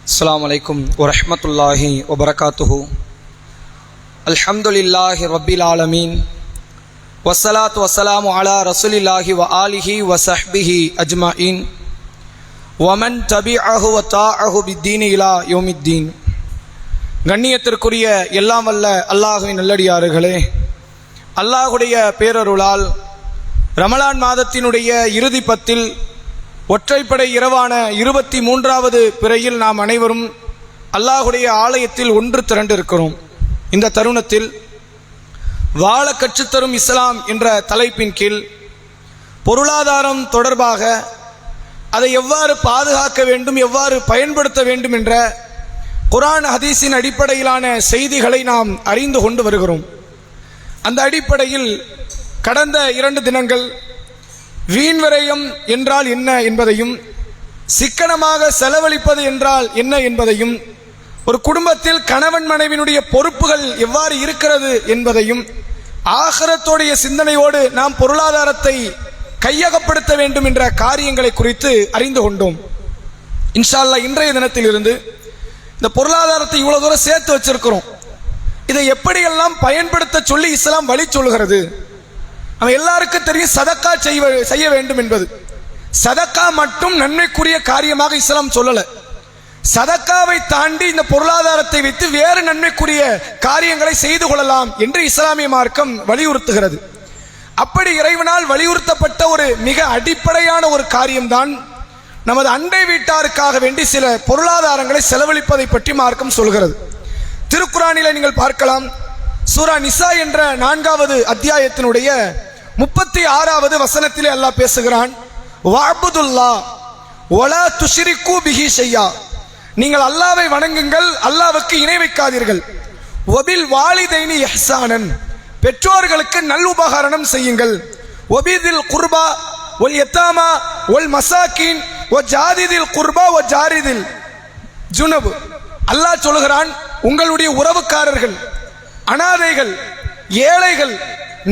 அஸ்ஸலாமு அலைக்கும் வரஹ்மத்துல்லாஹி வபரகாத்துஹு. அல்ஹம்துலில்லாஹி ரப்பில் ஆலமீன் வஸ்ஸலாத்து வஸ்ஸலாமு அலா ரசூலில்லாஹி வ ஆலிஹி வ ஸஹ்பிஹி அஜ்மஈன் வமன் தபிஅஹு வ தாஅஹு பித்தீனி இலா யௌமித்தீன். கண்ணியத்திற்குரிய எல்லாம் வல்ல அல்லாஹ்வின் நல்லடியார்களே, அல்லாஹுடைய பேரருளால் ரமலான் மாதத்தினுடைய இறுதி பத்தில் ஒற்றைப்படை இரவான 23வது பிறையில் நாம் அனைவரும் அல்லாஹுடைய ஆலயத்தில் ஒன்று திரண்டிருக்கிறோம். இந்த தருணத்தில் வாழ கற்றுத்தரும் இஸ்லாம் என்ற தலைப்பின் கீழ் பொருளாதாரம் தொடர்பாக அதை எவ்வாறு பாதுகாக்க வேண்டும், எவ்வாறு பயன்படுத்த வேண்டும் என்ற குர்ஆன் ஹதீஸின் அடிப்படையிலான செய்திகளை நாம் அறிந்து கொண்டு வருகிறோம். அந்த அடிப்படையில் கடந்த 2 தினங்கள் வீண் விரயம் என்றால் என்ன என்பதையும், சிக்கனமாக செலவழிப்பது என்றால் என்ன என்பதையும், ஒரு குடும்பத்தில் கணவன் மனைவியினுடைய பொறுப்புகள் எவ்வாறு இருக்கிறது என்பதையும், ஆகிரத்தோடைய சிந்தனையோடு நாம் பொருளாதாரத்தை கையகப்படுத்த வேண்டும் என்ற காரியங்களை குறித்து அறிந்து கொண்டோம். இன்ஷா அல்லாஹ் இன்றைய தினத்திலிருந்து இந்த பொருளாதாரத்தை இவ்வளவு தூரம் சேர்த்து வச்சிருக்கிறோம், இதை எப்படியெல்லாம் பயன்படுத்த சொல்லி இஸ்லாம் வழி சொல்கிறது. அவன் எல்லாருக்கும் தெரியும் சதக்கா செய்ய வேண்டும் என்பது. சதக்கா மட்டும் நன்மைக்குரிய காரியமாக இஸ்லாம் சொல்லல. சதக்காவை தாண்டி இந்த பொருளாதாரத்தை வைத்து வேறு நன்மைக்குரிய காரியங்களை செய்து கொள்ளலாம் என்று இஸ்லாமிய மார்க்கம் வலியுறுத்துகிறது. அப்படி இறைவனால் வலியுறுத்தப்பட்ட ஒரு மிக அடிப்படையான ஒரு காரியம்தான் நமது அண்டை வீட்டாருக்காக வேண்டி சில பொருளாதாரங்களை செலவழிப்பதை பற்றி மார்க்கம் சொல்கிறது. திருக்குர்ஆனிலே நீங்கள் பார்க்கலாம், சூரா நிசா என்ற 4வது அத்தியாயத்தினுடைய 36வது வசனத்திலே அல்லாஹ் பேசுகிறான், வஅபுதுல்லாஹ் வலா துஷ்ரிகு பிஹி ஷையா, நீங்கள் அல்லாஹ்வை வணங்குங்கள், அல்லாஹ்வுக்கு இணை வைக்காதீர்கள். வபில் வாலிதைனி இஹ்சானன், பெற்றோர்களுக்கு நல்லுபகாரம் செய்யுங்கள். வபிதில் குர்பா வல் யதாமா வல் மசாகின் வ ஜாதிதில் குர்பா வ ஜாரிதில் ஜுனப். அல்லாஹ் சொல்கிறான், உங்களுடைய உறவுக்காரர்கள், அனாதைகள், ஏழைகள்,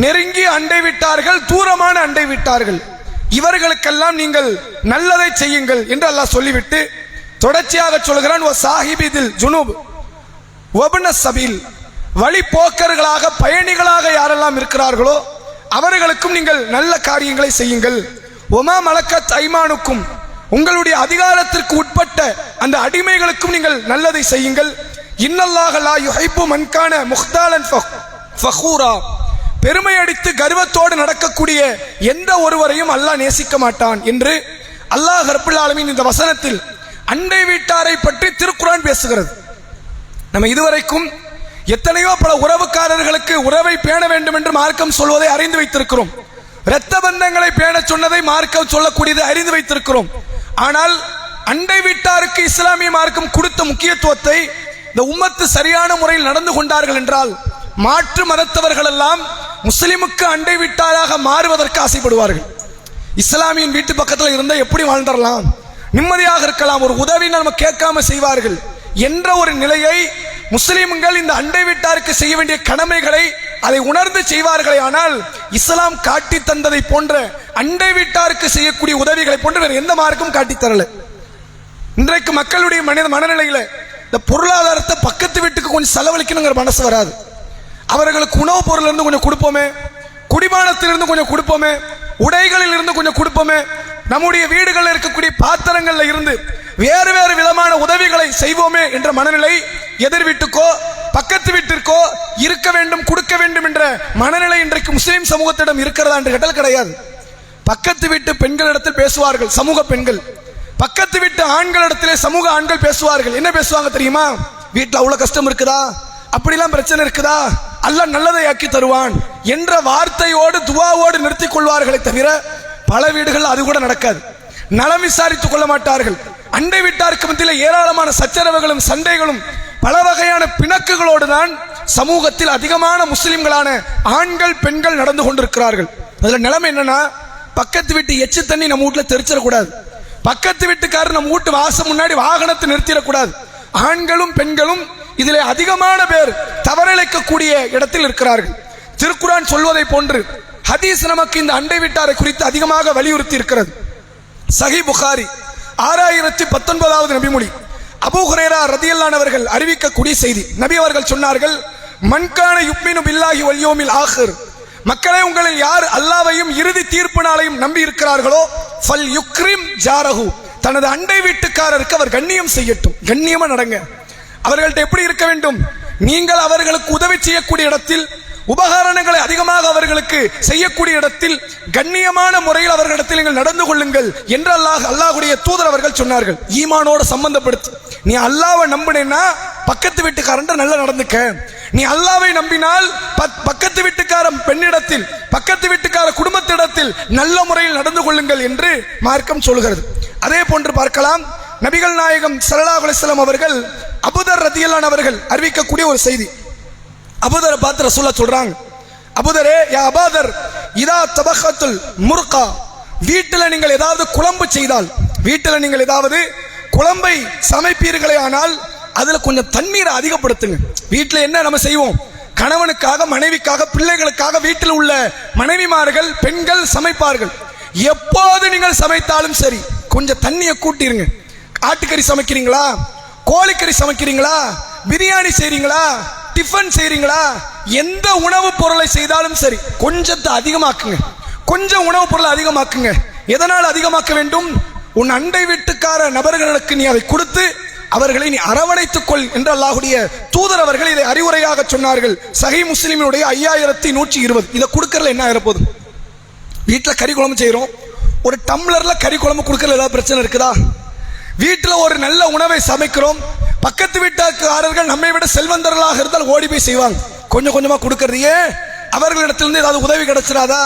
நெருங்கிய அண்டை விட்டார்கள், தூரமான அண்டை விட்டார்கள், இவர்களுக்கெல்லாம் நீங்கள் நல்லதை செய்யுங்கள் என்று அல்லாஹ் சொல்லிவிட்டு தொடர்ச்சியாக சொல்கிறான், வ சாஹிபிதில் ஜுனூப் வப்ன சபீல், வழிபோக்கர்களாக பயணிகளாக யாரெல்லாம் இருக்கிறார்களோ அவர்களுக்கும் நீங்கள் நல்ல காரியங்களை செய்யுங்கள். ஒமா மலக்கத் ஐமானுக்கும், உங்களுடைய அதிகாரத்திற்கு உட்பட்ட அந்த அடிமைகளுக்கும் நீங்கள் நல்லதை செய்யுங்கள். இன்னல்லாஹ லா யுஹிப்பு மன் கான முக்தாலன் ஃபഖூரா, பெருமை அடித்து கர்வத்தோடு நடக்கக்கூடிய எந்த ஒருவரையும் அல்லாஹ் நேசிக்க மாட்டான் என்று அல்லாஹ் ரப்பல் ஆலமீன் இந்த வசனத்தில் அண்டை வீட்டாரை பற்றி திருக்குர்ஆன் பேசுகிறது. நம்ம இதுவரைக்கும் எத்தனையோ பல உறவுக்காரர்களுக்கு உறவை பேண வேண்டும் என்று மார்க்கம் சொல்வதை அறிந்து வைத்திருக்கிறோம். இரத்த பந்தங்களை பேண சொன்னதை மார்க்கம் சொல்லக்கூடியதை அறிந்து வைத்திருக்கிறோம். ஆனால் அண்டை வீட்டாருக்கு இஸ்லாமிய மார்க்கம் கொடுத்த முக்கியத்துவத்தை இந்த உம்மத்து சரியான முறையில் நடந்து கொண்டார்கள் என்றால், மாற்று மதத்தவர்கள் எல்லாம் முஸ்லிமுக்கு அண்டை வீட்டாராக மாறுவதற்கு ஆசைப்படுவார்கள். இஸ்லாமியின் வீட்டு பக்கத்தில் இருந்தால் எப்படி வாழ்ந்துடலாம், நிம்மதியாக இருக்கலாம், ஒரு உதவி நம்ம கேட்காம செய்வார்கள் என்ற ஒரு நிலையை முஸ்லிம்கள் இந்த அண்டை வீட்டாருக்கு செய்ய வேண்டிய கடமைகளை அதை உணர்ந்து செய்வார்களே. ஆனால் இஸ்லாம் காட்டி தந்ததை போன்ற அண்டை வீட்டாருக்கு செய்யக்கூடிய உதவிகளை போன்று வேறு எந்த மார்க்கும் காட்டித்தரல. இன்றைக்கு மக்களுடைய மனநிலையில இந்த பொருளாதாரத்தை பக்கத்து வீட்டுக்கு கொஞ்சம் செலவழிக்கணுங்கிற மனசு வராது. அவர்களுக்கு உணவுப் பொருள் இருந்து கொஞ்சம் கொடுப்போமே, குடிபானத்திலிருந்து கொஞ்சம் கொடுப்போமே, உடைகளில் இருந்து கொஞ்சம் கொடுப்போமே, நம்முடைய வீடுகளில் இருக்கக்கூடிய பாத்திரங்கள்ல இருந்து வேறு வேறு விதமான உதவிகளை செய்வோமே என்ற மனநிலை எதிர் வீட்டுக்கோ பக்கத்து வீட்டிற்கோ இருக்க வேண்டும், கொடுக்க வேண்டும் என்ற மனநிலை இன்றைக்கு முஸ்லிம் சமூகத்திடம் இருக்கிறதா என்று கேட்டால் கிடையாது. பக்கத்து வீட்டு பெண்களிடத்தில் பேசுவார்கள் சமூக பெண்கள், பக்கத்து வீட்டு ஆண்களிடத்திலே சமூக ஆண்கள் பேசுவார்கள். என்ன பேசுவாங்க தெரியுமா? வீட்டில் அவ்வளவு கஷ்டம் இருக்குதா, அப்படிலாம் பிரச்சனை இருக்குதா, அல்லாஹ் நல்லதை ஆக்கி தருவான் என்ற வார்த்தையோடு துவாவோடு நிறுத்திக் கொள்வார்களை தவிர பல வீடுகள் அது கூட நடக்காது. நலம் விசாரித்துக் கொள்ள மாட்டார்கள். அண்டை வீட்டாருக்கு மத்தியில் ஏராளமான சச்சரவுகளும் சண்டைகளும் பல வகையான பிணக்குகளோடு தான் சமூகத்தில் அதிகமான முஸ்லிம்களான ஆண்கள் பெண்கள் நடந்து கொண்டிருக்கிறார்கள். அதுல நிலைமை என்னன்னா, பக்கத்து வீட்டு எச்சு தண்ணி நம்ம வீட்டுல தெரிச்சிடக்கூடாது, பக்கத்து வீட்டுக்காரர் நம்ம வீட்டு வாசம் முன்னாடி வாகனத்தை நிறுத்திடக்கூடாது. ஆண்களும் பெண்களும் இதிலே அதிகமான பேர் தவறிழைக்கக்கூடிய இடத்தில் இருக்கிறார்கள். திருக்குர்ஆன் சொல்வதை போன்று ஹதீஸ் நமக்கு இந்த அண்டை வீட்டாரை குறித்து அதிகமாக வலியுறுத்தி இருக்கிறது. சஹீஹ் புகாரி 6019வது நபிமொழி, அபூ ஹுரைரா ரலியல்லாஹு அவர்கள் அறிவிக்கக்கூடிய செய்தி. நபி அவர்கள் சொன்னார்கள், மன்கான யுக்மினு பில்லாஹி வல் யௌமில் ஆகிர், மக்களே உங்களில் யார் அல்லாஹ்வையும் இறுதி தீர்ப்பு நாளையும் நம்பி இருக்கிறார்களோ ஃபல் யுக்ரிம் ஜாரஹு, தனது அண்டை வீட்டுக்காரருக்கு அவர் கண்ணியம் செய்யட்டும். கண்ணியமா நடங்க. அவர்கள்ட்ட எப்படி இருக்க வேண்டும்? நீங்கள் அவர்களுக்கு உதவி செய்யக்கூடிய இடத்தில், உபகரணங்களை அதிகமாக அவர்களுக்கு செய்யக்கூடிய இடத்தில் கண்ணியமான முறையில் அவர்களிடத்தில் நீங்கள் நடந்து கொள்ளுங்கள் என்று அல்லாஹ்வுடைய தூதர் அவர்கள் சொன்னார்கள். ஈமானோட சம்பந்தப்படுத்தி, நீ அல்லாஹ்வை நம்பினேன்னா பக்கத்து வீட்டுக்காரன் நல்லா நடந்துக்க. நீ அல்லாஹ்வை நம்பினால் பக்கத்து வீட்டுக்கார பெண்ணிடத்தில், பக்கத்து வீட்டுக்கார குடும்பத்திடத்தில் நல்ல முறையில் நடந்து கொள்ளுங்கள் என்று மார்க்கம் சொல்கிறது. அதே போன்று பார்க்கலாம், நபிகள் நாயகம் ஸல்லல்லாஹு அலைஹி வஸல்லம் அவர்கள் அபூதர் ரலியல்லாஹு அவர்கள் அறிவிக்கக்கூடிய ஒரு செய்தி. அபூதரை பார்த்து ரசூலுல்லாஹ் சொல்றாங்க, அபூதரே, யா அபூதர், இதா தபஹத்துல் முர்கா, வீட்டில் நீங்கள் ஏதாவது குழம்பு செய்தால், வீட்டில் நீங்கள் ஏதாவது குழம்பை சமைப்பீர்களே ஆனால் அதுல கொஞ்சம் தண்ணீரை அதிகப்படுத்துங்க. வீட்டில் என்ன நம்ம செய்வோம்? கணவனுக்காக, மனைவிக்காக, பிள்ளைகளுக்காக வீட்டில் உள்ள மனைவிமார்கள், பெண்கள் சமைப்பார்கள். எப்போது நீங்கள் சமைத்தாலும் சரி கொஞ்சம் தண்ணியை கூட்டிருங்க. ஆட்டுக்கறி சமைக்கிறீங்களா, கோழிக்கறி சமைக்கிறீங்களா, பிரியாணி செய்றீங்களா, டிஃபன் செய்றீங்களா, எந்த உணவுப் பொருளை செய்தாலும் சரி கொஞ்சத்தை அதிகமாக்குங்க. கொஞ்சம் உணவுப் பொருளை அதிகமாக்குங்க. எதனால் அதிகமாக்க வேண்டும்? உன் அண்டை வீட்டுக்கார நபர்களுக்கு நீ அதை கொடுத்து அவர்களை நீ அரவணைத்துக் கொள் என்று அல்லாஹ்வுடைய தூதர் அவர்கள் இதை அறிவுரையாக சொன்னார்கள். சஹீஹ் முஸ்லிமினுடைய 5120. இதை கொடுக்கறதுல என்ன ஆகிற போகுது? வீட்டில் கறி குழம்பு செய்கிறோம், ஒரு டம்ளர்ல கறி குழம்பு கொடுக்கறதுல ஏதாவது பிரச்சனை இருக்குதா? வீட்டில் ஒரு நல்ல உணவை சமைக்கிறோம், பக்கத்து வீட்டுக்காரர்கள் நம்மை விட செல்வந்தர்களாக இருந்தால் ஓடி போய் செய்வாங்க. கொஞ்சம் கொஞ்சமா கொடுக்கறதையே அவர்களிடத்திலிருந்து ஏதாவது உதவி கிடைச்சிடாதா?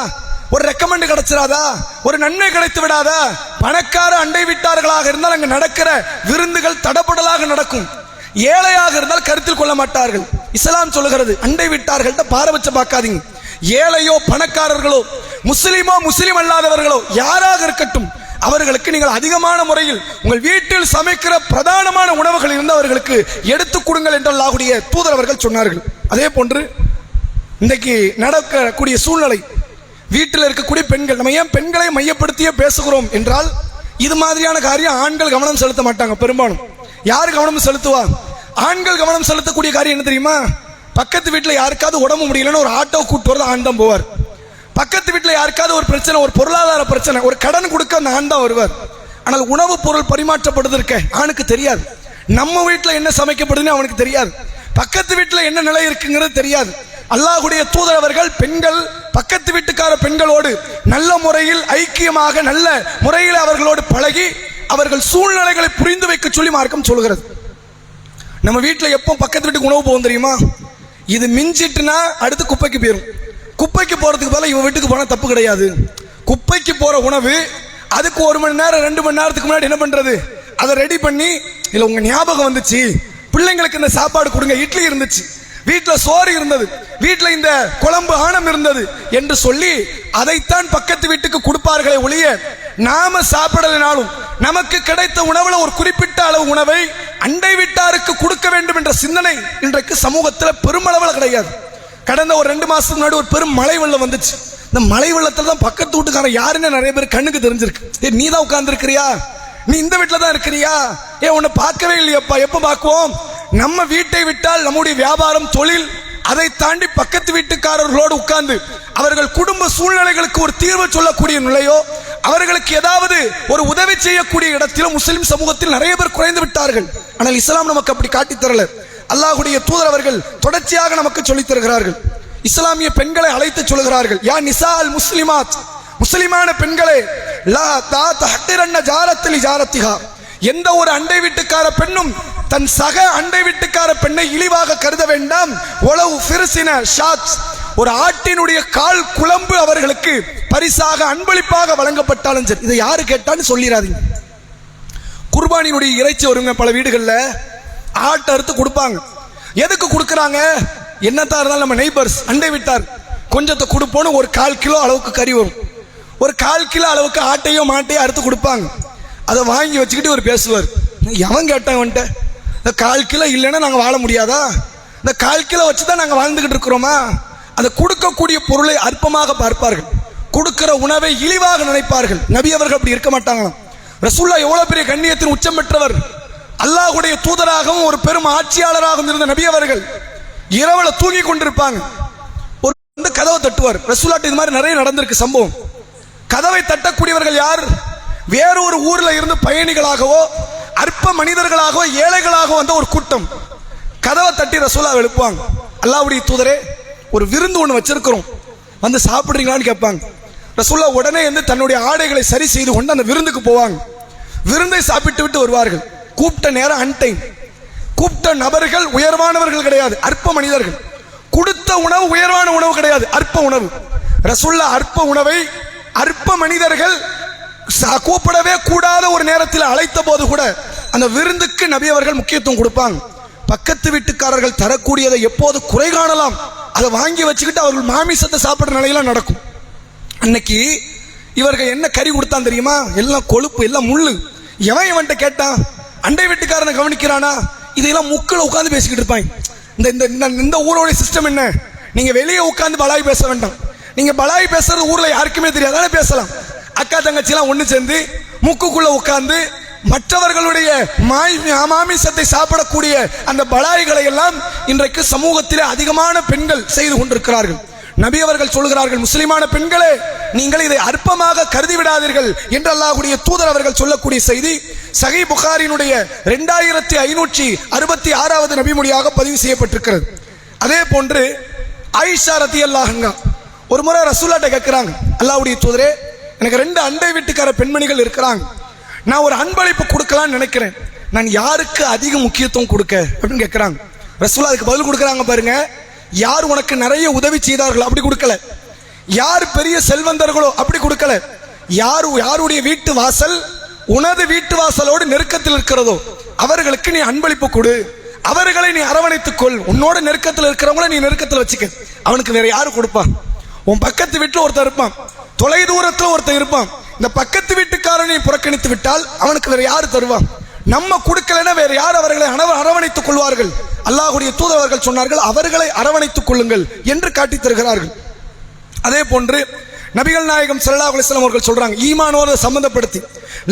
ஒரு ரெக்கமெண்ட் கிடைச்சிடாதா? ஒரு நன்மை கிடைத்து விடாதா? பணக்கார அண்டை வீட்டார்களாக இருந்தால் அங்கு நடக்கிற விருந்துகள் தடபடலாக நடக்கும். ஏழையாக இருந்தால் கருத்தில் கொள்ள மாட்டார்கள். இஸ்லாம் சொல்லுகிறது, அண்டை வீட்டார்கள்ட்ட பாரபட்சம் பார்க்காதீங்க. ஏழையோ பணக்காரர்களோ, முஸ்லிமோ முஸ்லிம் அல்லாதவர்களோ யாராக இருக்கட்டும், அவர்களுக்கு நீங்கள் அதிகமான முறையில் உங்கள் வீட்டில் சமைக்கிற பிரதானமான உணவுகள் இருந்து அவர்களுக்கு எடுத்துக் கொடுங்கள் என்று அல்லாஹ்வுடைய தூதர் அவர்கள் சொன்னார்கள். அதே போன்று இன்றைக்கு நடக்கக்கூடிய சூழ்நிலை, வீட்டில் இருக்கக்கூடிய பெண்கள், நம்ம ஏன் பெண்களை மையப்படுத்தியே பேசுகிறோம் என்றால், இது மாதிரியான காரியம் ஆண்கள் கவனம் செலுத்த மாட்டாங்க. பெரும்பாலும் யார் கவனம் செலுத்துவா? ஆண்கள் கவனம் செலுத்தக்கூடிய காரியம் என்ன தெரியுமா? பக்கத்து வீட்டில் யாருக்காவது உடம்பு முடியலன்னு ஒரு ஆட்டோ கூட்டு வரது ஆண் தான் போவார். பக்கத்து வீட்டில் யாருக்காவது ஒரு பிரச்சனை, ஒரு பொருளாதார பிரச்சனை, ஒரு கடன் கொடுக்க அந்த ஆண் தான் வருவார். ஆனால் உணவு பொருள் பரிமாற்றப்படுது இருக்க ஆணுக்கு தெரியாது. நம்ம வீட்டில் என்ன சமைக்கப்படுதுன்னு அவனுக்கு தெரியாது. பக்கத்து வீட்டில் என்ன நிலை இருக்குங்கிறது தெரியாது. அல்லாஹ்வுடைய தூதர் அவர்கள் பெண்கள் பக்கத்து வீட்டுக்கார பெண்களோடு நல்ல முறையில் ஐக்கியமாக நல்ல முறையில் அவர்களோடு பழகி அவர்கள் சூழ்நிலைகளை புரிந்து வைக்க சொல்லி மார்க்கம் சொல்கிறது. நம்ம வீட்டில் எப்போ பக்கத்து வீட்டுக்கு உணவு போகும் தெரியுமா? இது மிஞ்சிட்டுனா அடுத்து குப்பைக்கு போயிடும். குப்பைக்கு போறதுக்கு பதிலாக இவன் வீட்டுக்கு போனால் தப்பு கிடையாது. குப்பைக்கு போற உணவு அதுக்கு 1 மணி நேரம் 2 மணி நேரத்துக்கு முன்னாடி என்ன பண்றது? அதை ரெடி பண்ணி, இல்லை உங்க ஞாபகம் வந்துச்சு, பிள்ளைங்களுக்கு இந்த சாப்பாடு கொடுங்க, இட்லி இருந்துச்சு, வீட்டில் சோறு இருந்தது, வீட்டில் இந்த குழம்பு ஆணம் இருந்தது என்று சொல்லி அதைத்தான் பக்கத்து வீட்டுக்கு கொடுப்பார்களே ஒழிய, நாம சாப்பிடலினாலும் நமக்கு கிடைத்த உணவுல ஒரு குறிப்பிட்ட அளவு உணவை அண்டை வீட்டாருக்கு கொடுக்க வேண்டும் என்ற சிந்தனை இன்றைக்கு சமூகத்தில் பெருமளவில் கிடையாது. கடந்த ஒரு 2 மாசத்துக்கு முன்னாடி ஒரு பெரும் மழை வெள்ளம் வந்துச்சு. இந்த மழை வெள்ளத்தில் தான் பக்கத்து வீட்டுக்காரன் யாருன்னு நிறைய பேர் கண்ணுக்கு தெரிஞ்சிருக்கு. நீ தான் உட்கார்ந்து இருக்கிறியா? நீ இந்த வீட்டில் தான் இருக்கிறியா? உன்னை பார்க்கவே இல்லையப்பா. எப்ப பார்க்குவோம்? நம்ம வீட்டை விட்டால் நம்முடைய வியாபாரம், தொழில், அதை தாண்டி பக்கத்து வீட்டுக்காரர்களோடு உட்கார்ந்து அவர்கள் குடும்ப சூழ்நிலைகளுக்கு ஒரு தீர்வு சொல்லக்கூடிய நிலையோ, அவர்களுக்கு ஏதாவது ஒரு உதவி செய்யக்கூடிய இடத்திலும் முஸ்லிம் சமூகத்தில் நிறைய பேர் குறைந்து விட்டார்கள். ஆனால் இஸ்லாம் நமக்கு அப்படி காட்டித் தரல. அல்லாஹ்வுடைய தூதர் அவர்கள் தொடர்ச்சியாக நமக்கு சொல்லித் தருகிறார்கள். இஸ்லாமிய பெண்களை அழைத்து சொல்கிறார்கள், யா நிசா அல் முஸ்லிமாத், முஸ்லிமான பெண்களே, லா தா தஹ்திரன்ன ஜாரத்திலி ஜாரத்திஹா, எந்த ஒரு அண்டை வீட்டுக்கார பெண்ணும் தன் சக அண்டை வீட்டுக்கார பெண்ணை இழிவாக கருத வேண்டாம். உளவு ஃபிர்சின ஷாத், ஒரு ஆட்டினுடைய கால் குழம்பு அவர்களுக்கு பரிசாக அன்பளிப்பாக வழங்கப்பட்டாலும் சரி. இதை யாரு கேட்டான்னு சொல்லிடாதீங்க. குர்பானியினுடைய இறைச்சி வருங்க பல வீடுகளில், ஆட்டை அறுத்து கொடுப்பாங்க. எதுக்கு கொடுக்குறாங்க? என்னத்தான் இருந்தாலும் நம்ம நெய்பர்ஸ், அண்டை விட்டார், கொஞ்சத்தை கொடுப்போன்னு ஒரு 1/4 கிலோ அளவுக்கு கறி வரும். ஒரு 1/4 கிலோ அளவுக்கு ஆட்டையோ மாட்டையோ அறுத்து கொடுப்பாங்க. அதை வாங்கி வச்சுக்கிட்டு ஒரு பேசுவார், எவன் கேட்டான் வந்துட்டு, இந்த 1/4 கிலோ இல்லைன்னா நாங்கள் வாழ முடியாதா? இந்த 1/4 கிலோ வச்சு தான் நாங்கள் வாழ்ந்துகிட்டு இருக்கிறோமா? அதை கொடுக்கக்கூடிய பொருளை அற்பமாக பார்ப்பார்கள், கொடுக்கிற உணவை இழிவாக நினைப்பார்கள். நபி அவர்கள் அப்படி இருக்க மாட்டாங்களாம். ரசூலுல்லாஹ் எவ்வளவு பெரிய கண்ணியத்தின் உச்சம் பெற்றவர். அல்லாஹ் அல்லாஹ்வுடைய தூதராகவும் ஒரு பெரும் ஆட்சியாளராகவும் இருந்த நபி அவர்கள் இரவுல தூங்கி கொண்டிருப்பாங்க. ஒரு வந்து கதவை தட்டுவார். ரசூலுல்லாஹ் இது மாதிரி நிறைய நடந்திருக்கு சம்பவம். கதவை தட்டக்கூடியவர்கள் யார்? வேறொரு ஊர்ல இருந்து பயணிகளாகவோ அற்ப மனிதர்களாகவோ ஏழைகளாகவோ வந்த ஒரு கூட்டம். கதவை தட்டி ரசூலுல்லாஹ் எழுப்புவாங்க. அல்லாஹ்வுடைய தூதரே, ஒரு விருந்து ஒன்று வச்சிருக்கிறோம், வந்து சாப்பிடுறீங்களான்னு கேட்பாங்க. ரசூலுல்லாஹ் உடனே வந்து தன்னுடைய ஆடைகளை சரி செய்து கொண்டு அந்த விருந்துக்கு போவாங்க. விருந்தை சாப்பிட்டு விட்டு வருவார்கள். கூப்பிட்ட நேரம் அன்டைம். கூப்பிட்ட நபர்கள் உயர்வானவர்கள் கிடையாது, அற்ப மனிதர்கள். கொடுத்த உணவு உயர்வான உணவு கிடையாது, அற்ப உணவு. ரசூலுல்லாஹ் அற்ப உணவை அற்ப மனிதர்கள் கூப்பிடவே கூடாத ஒரு நேரத்தில் அழைத்த போது கூட அந்த விருந்துக்கு நபி அவர்கள் முக்கியத்துவம் கொடுப்பாங்க. பக்கத்து வீட்டுக்காரர்கள் தரக்கூடியதை எப்போது குறை காணலாம் அதை வாங்கி வச்சுக்கிட்டு அவர்கள் மாமிசத்தை சாப்பிடுற நிலையெல்லாம் நடக்கும். அன்னைக்கு இவர்கள் என்ன கறி கொடுத்தான் தெரியுமா? எல்லாம் கொழுப்பு, எல்லாம் முள்ளு. எவன் இவன்ட்ட கேட்டான்? அண்டை வீட்டுக்காரனை கவனிக்கிறானா? இதையெல்லாம் முக்களை உட்காந்து பேசிக்கிட்டு இருப்பாங்க. இந்த ஊரோட சிஸ்டம் என்ன? நீங்க வெளியே உட்காந்து பலாய் பேச வேண்டாம். நீங்க பலாய் பேசுறது ஊர்ல யாருக்குமே தெரியாதானே பேசலாம். அக்கா தங்கச்சிலாம் ஒண்ணு சேர்ந்து முக்குக்குள்ள உட்கார்ந்து மற்றவர்களுடைய மாமிசத்தை சாப்பிடக்கூடிய அந்த பலாய்களை எல்லாம் இன்றைக்கு சமூகத்திலே அதிகமான பெண்கள் செய்து கொண்டிருக்கிறார்கள். நபி அவர்கள் சொல்கிறார்கள், முஸ்லிமான பெண்களே, நீங்கள் இதை அற்பமாக கருதி விடாதீர்கள் என்று அல்லாஹ்வுடைய தூதர் அவர்கள் சொல்லக்கூடிய செய்தி சஹீஹ் புகாரினுடைய 2566வது நபிமொழியாக பதிவு செய்யப்பட்டிருக்கிறது. அதே போன்று ஆயிஷா ரலியல்லாஹு அன்ஹா ஒரு முறை ரசூலுல்லாஹ்ட்ட கேட்கிறாங்க, அல்லாஹ்வுடைய தூதரே, எனக்கு 2 அண்டை வீட்டுக்கார பெண்மணிகள் இருக்கிறாங்க, நான் ஒரு அன்பளிப்பு கொடுக்கலான்னு நினைக்கிறேன், நான் யாருக்கு அதிக முக்கியத்துவம் கொடுக்க அப்படின்னு கேட்கிறாங்க. ரசூலுல்லாஹ் அதுக்கு பதில் கொடுக்குறாங்க பாருங்க, யார் உனக்கு நிறைய உதவி செய்தார்களோ அப்படி கொடுக்கல, யார் பெரிய செல்வந்தர்களோ அப்படி கொடுக்கல, யாருடைய வீட்டு வாசல் உனது வீட்டு வாசலோடு நெருக்கத்தில் இருக்கிறதோ அவர்களுக்கு நீ அன்பளிப்பு கொடு, அவர்களை நீ அரவணைத்துக் கொள், உன்னோட நெருக்கத்தில் இருக்கிறவங்கள நீ நெருக்கத்தில் வச்சுக்க. அவனுக்கு வேற யாரு கொடுப்பான்? உன் பக்கத்து வீட்டில் ஒருத்தர் இருப்பான், தொலை தூரத்தில் ஒருத்தர் இருப்பான். இந்த பக்கத்து வீட்டுக்காரனை புறக்கணித்து விட்டால் அவனுக்கு வேற யாரு தருவான்? நம்ம கொடுக்கலன்னா வேற யார் அவர்களை அரவணைத்துக் கொள்வார்கள்? அல்லாஹ்வுடைய தூதர்கள் சொன்னார்கள், அவர்களை அரவணைத்துக் கொள்ளுங்கள் என்று காட்டி தருகிறார்கள். அதே போன்று நபிகள் நாயகம் ஸல்லல்லாஹு அலைஹி வஸல்லம் அவர்கள் சொல்றாங்க, ஈமானோடு சம்பந்தப்படுத்தி,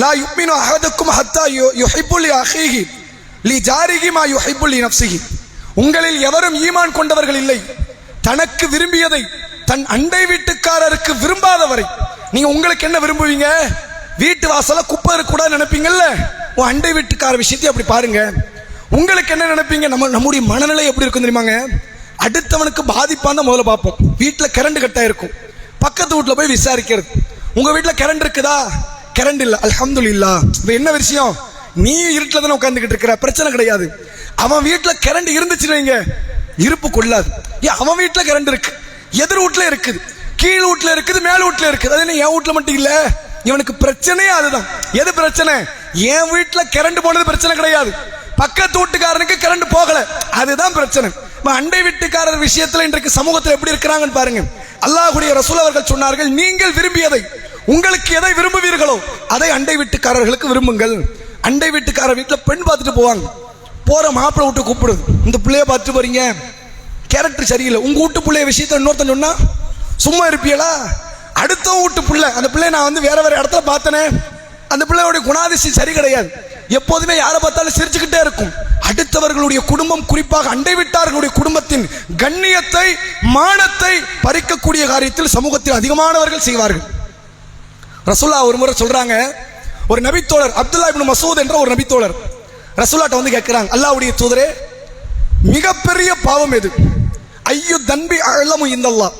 லா யுமினு அஹதுக்கும் ஹத்தா யுஹிப்பு லி அஹீஹி லி ஜாரிஹி மா யுஹிப்பு லி நஃப்ஸிஹி. உங்களில் எவரும் ஈமான் கொண்டவர்கள் இல்லை, தனக்கு விரும்பியதை தன் அண்டை வீட்டுக்காரருக்கு விரும்பாதவரை. நீங்க உங்களுக்கு என்ன விரும்புவீங்க? வீட்டு வாசல குப்பை இருக்க கூட நினைப்பீங்கல்ல, உன் அண்டை வீட்டுக்கார விஷயத்தை அப்படி பாருங்க. உங்களுக்கு என்ன நினைப்பீங்க? நம்முடைய மனநிலை எப்படி இருக்கும் தெரியுமாங்க? அடுத்தவனுக்கு பாதிப்பான முதல்ல பார்ப்போம். வீட்டில் கரண்ட் கட்டா இருக்கும், பக்கத்து வீட்டில் போய் விசாரிக்கிறது, உங்க வீட்டில் கரண்ட் இருக்குதா? கரண்ட் இல்லை, அல்ஹம்துலில்லாஹ். இப்போ என்ன விஷயம்? நீ இருட்டில் தானே உட்காந்துக்கிட்டு இருக்கிற, பிரச்சனை கிடையாது. அவன் வீட்டில் கரண்ட் இருந்துச்சு வைங்க, இருப்பு கொள்ளாது. ஏன் அவன் வீட்டில் கரண்ட் இருக்கு, எதிர் வீட்டுல இருக்குது, கீழ் வீட்டுல இருக்குது, மேல் வீட்டுல இருக்குது, அது என்ன என் வீட்டுல மட்டும் இல்ல? இவனுக்கு பிரச்சனையே அதுதான். எது பிரச்சனை? என் வீட்டுல கரண்ட் போனது பிரச்சனை கிடையாது, பக்கத்து வீட்டுக்காரனுக்கு கரண்ட் போகல, அதுதான் பிரச்சனை. அண்டை வீட்டுக்காரர் விஷயத்துல இன்றைக்கு சமூகத்தில் எப்படி இருக்கிறாங்கன்னு பாருங்க. அல்லாஹ்வுடைய ரசூல் அவர்கள் சொன்னார்கள், நீங்கள் விரும்பியதை, உங்களுக்கு எதை விரும்புவீர்களோ அதை அண்டை வீட்டுக்காரர்களுக்கு விரும்புங்கள். அண்டை வீட்டுக்காரர் வீட்டுல பெண் பார்த்துட்டு போவாங்க, போற மாப்பிள்ளை விட்டு கூப்பிடுது, இந்த பிள்ளைய பார்த்துட்டு போறீங்க, கேரக்டர் சரியில்லை. உங்க வீட்டு பிள்ளைய விஷயத்த இன்னொருத்தன் சொன்னா சும்மா இருப்பீங்களா? அடுத்த வீட்டு பிள்ளை, அந்த பிள்ளை நான் வந்து வேற இடத்துல பார்த்தனே, அந்த பிள்ளையோட குணாதிசயம் சரி கிடையாது, எப்போதுமே யாரை பார்த்தாலும் சிரிச்சுக்கிட்டே இருக்கும். அடுத்தவர்களுடைய குடும்பம், குறிப்பாக அண்டை வீட்டார்களுடைய குடும்பத்தின் கண்ணியத்தை, மானத்தை பறிக்கக்கூடிய காரியத்தில் சமூகத்தில் அதிகமானவர்கள் செய்வார்கள். ரசூலுல்லாஹ் ஒரு முறை சொல்றாங்க, ஒரு நபித்தோழர் அப்துல்லா இப்னு மசூத் என்ற ஒரு நபித்தோழர் ரசூலுல்லாஹ்ட்ட வந்து கேட்கிறாங்க, அல்லாஹ்வுடைய தூதரே, மிகப்பெரிய பாவம் எது? ஐயு தன்பி அலமு இந்தல்லாஹ்,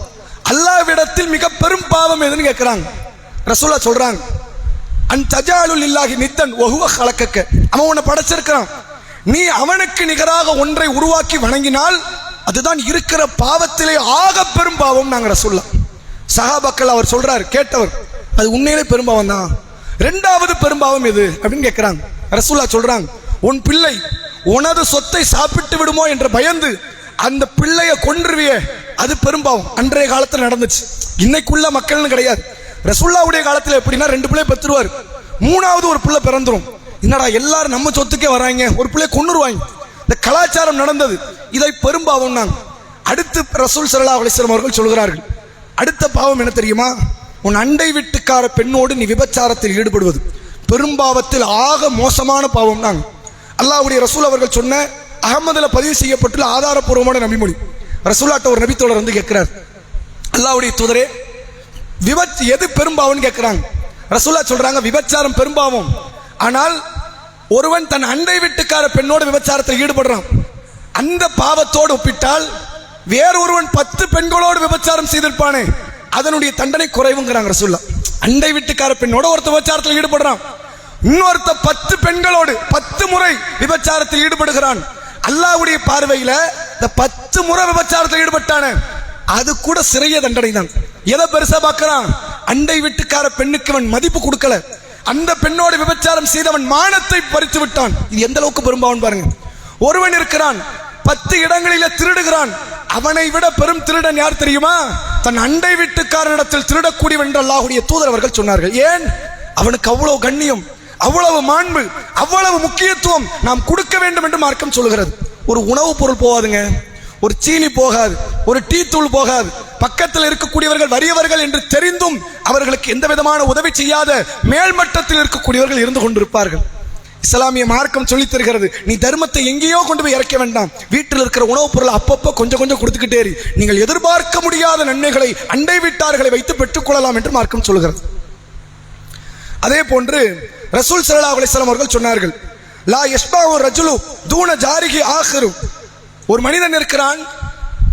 அல்லாஹ்விடத்தில் மிக பெரும் பாவம் எதுன்னு கேட்கிறாங்க. ரசூலுல்லாஹ் சொல்றாங்க, அன் தஜாலு லில்லாஹி நித்தன் வஹுவ ஹலக்கக்க, அவன் உன்னை படைச்சிருக்கிறான், நீ அவனுக்கு நிகராக ஒன்றை உருவாக்கி வணங்கினால் அதுதான் இருக்கிற பாவத்திலே ஆக பெரும் பாவம். நாங்க ரசூலுல்லாஹ் சஹாபாக்கள் அவர் சொல்றாரு, கேட்டவர், அது உண்மையிலே பெரும்பாவம் தான். 2வது பெரும்பாவம் எது அப்படின்னு கேட்கிறாங்க. ரசூலுல்லாஹ் சொல்றாங்க, உன் பிள்ளை உனது சொத்தை சாப்பிட்டு விடுமோ என்று பயந்து அந்த பிள்ளைய கொன்றுவிய, அது பெரும்பாவம். அன்றைய காலத்தில் நடந்துச்சு, இன்னைக்குள்ள மக்கள்னு கிடையாது. ரசூலுல்லாஹ்வுடைய காலத்தில் எப்படின்னா 2 பிள்ளை பெற்றுருவார், 3வது ஒரு பிள்ளை பிறந்துரும். என்னடா எல்லாரும் நம்ம சொத்துக்கே வராங்க, ஒரு பிள்ளைய கொன்னுருவாங்க. இந்த கலாச்சாரம் நடந்தது, இதை பெரும்பாவம் நாங்க. அடுத்து ரசூல் ஸல்லல்லாஹு அலைஹி வஸல்லம் அவர்கள் சொல்கிறார்கள், அடுத்த பாவம் என்ன தெரியுமா? உன் அண்டை வீட்டுக்கார பெண்ணோடு நீ விபச்சாரத்தில் ஈடுபடுவது பெரும்பாவத்தில் ஆக மோசமான பாவம் நாங்க. அல்லாஹ்வுடைய ரசூல் அவர்கள் சொன்ன அகமதுல பதிவு செய்யப்பட்டுள்ள ஆதாரப்பூர்வமான நபிமொழி. ரசூலாட்ட ஒரு நபித்தோழர் வந்து கேட்கிறார், அல்லாஹ்வுடைய தூதரே எது பெரும்பாவம்னு கேட்கிறாங்க. ரசூலா சொல்றாங்க, விபச்சாரம் பெரும்பாவம். ஆனால் ஒருவன் தன் அண்டை வீட்டுக்கார பெண்ணோடு விபச்சாரத்தில் ஈடுபடுறான், அந்த பாவத்தோடு ஒப்பிட்டால் வேறொருவன் 10 பெண்களோடு விபச்சாரம் செய்திருப்பானே அதனுடைய தண்டனை குறைவுங்கிறாங்க ரசூலா. அண்டை வீட்டுக்கார பெண்ணோட ஒருத்த விபச்சாரத்தில் ஈடுபடுறான், இன்னொருத்த 10 பெண்களோடு 10 முறை விபச்சாரத்தில் ஈடுபடுகிறான். அல்லாஹ்வுடைய பார்வையில இந்த 10 முறை விபச்சாரத்தில் ஈடுபட்டானே அது கூட சிறைய தண்டனை தான். எதை பெருசா பார்க்கிறான்? அண்டை வீட்டுக்கார பெண்ணுக்கு அவன் மதிப்பு கொடுக்கல, அந்த பெண்ணோடு விபச்சாரம் செய்தவன் மானத்தை பறித்து விட்டான். இது எந்த அளவுக்கு பெரும்பாவன் பாருங்க. ஒருவன் இருக்கிறான் 10 இடங்களில திருடுகிறான், அவனை விட பெரும் திருடன் யார் தெரியுமா? தன் அண்டை வீட்டுக்காரனிடத்தில் திருடக்கூடியவன் என்று அல்லாஹ்வுடைய தூதர் அவர்கள் சொன்னார்கள். ஏன்? அவனுக்கு அவ்வளவு கண்ணியம், அவ்வளவு மாண்பு, அவ்வளவு முக்கியத்துவம் நாம் கொடுக்க வேண்டும் என்று மார்க்கம் சொல்லுகிறது. ஒரு உணவுப் பொருள் போகாதுங்க, ஒரு சீனி போகாது, ஒரு டீ தூள் போகாது. பக்கத்தில் இருக்கக்கூடியவர்கள் வறியவர்கள் என்று தெரிந்தும் அவர்களுக்கு எந்த விதமான உதவி செய்யாத மேல்மட்டத்தில் இருக்கக்கூடியவர்கள் இருந்து கொண்டிருப்பார்கள். இஸ்லாமிய மார்க்கம் சொல்லித் தருகிறது, நீ தர்மத்தை எங்கேயோ கொண்டு போய் இறக்க வேண்டாம், வீட்டில் இருக்கிற உணவுப் பொருள் அப்பப்போ கொஞ்சம் கொஞ்சம் கொடுத்துக்கிட்டே நீங்கள் எதிர்பார்க்க முடியாத நன்மைகளை அண்டை வீட்டார்களை வைத்து பெற்றுக்கொள்ளலாம் என்று மார்க்கம் சொல்கிறது. அதே போன்று ரசூல் ஸல்லல்லாஹு அலைஹி வஸல்லம் அவர்கள் சொன்னார்கள், லா யஷ்பஉ ரஜுலு தூன ஜாரிஹி ஆகிரு. ஒரு மனிதன் இருக்கிறான்,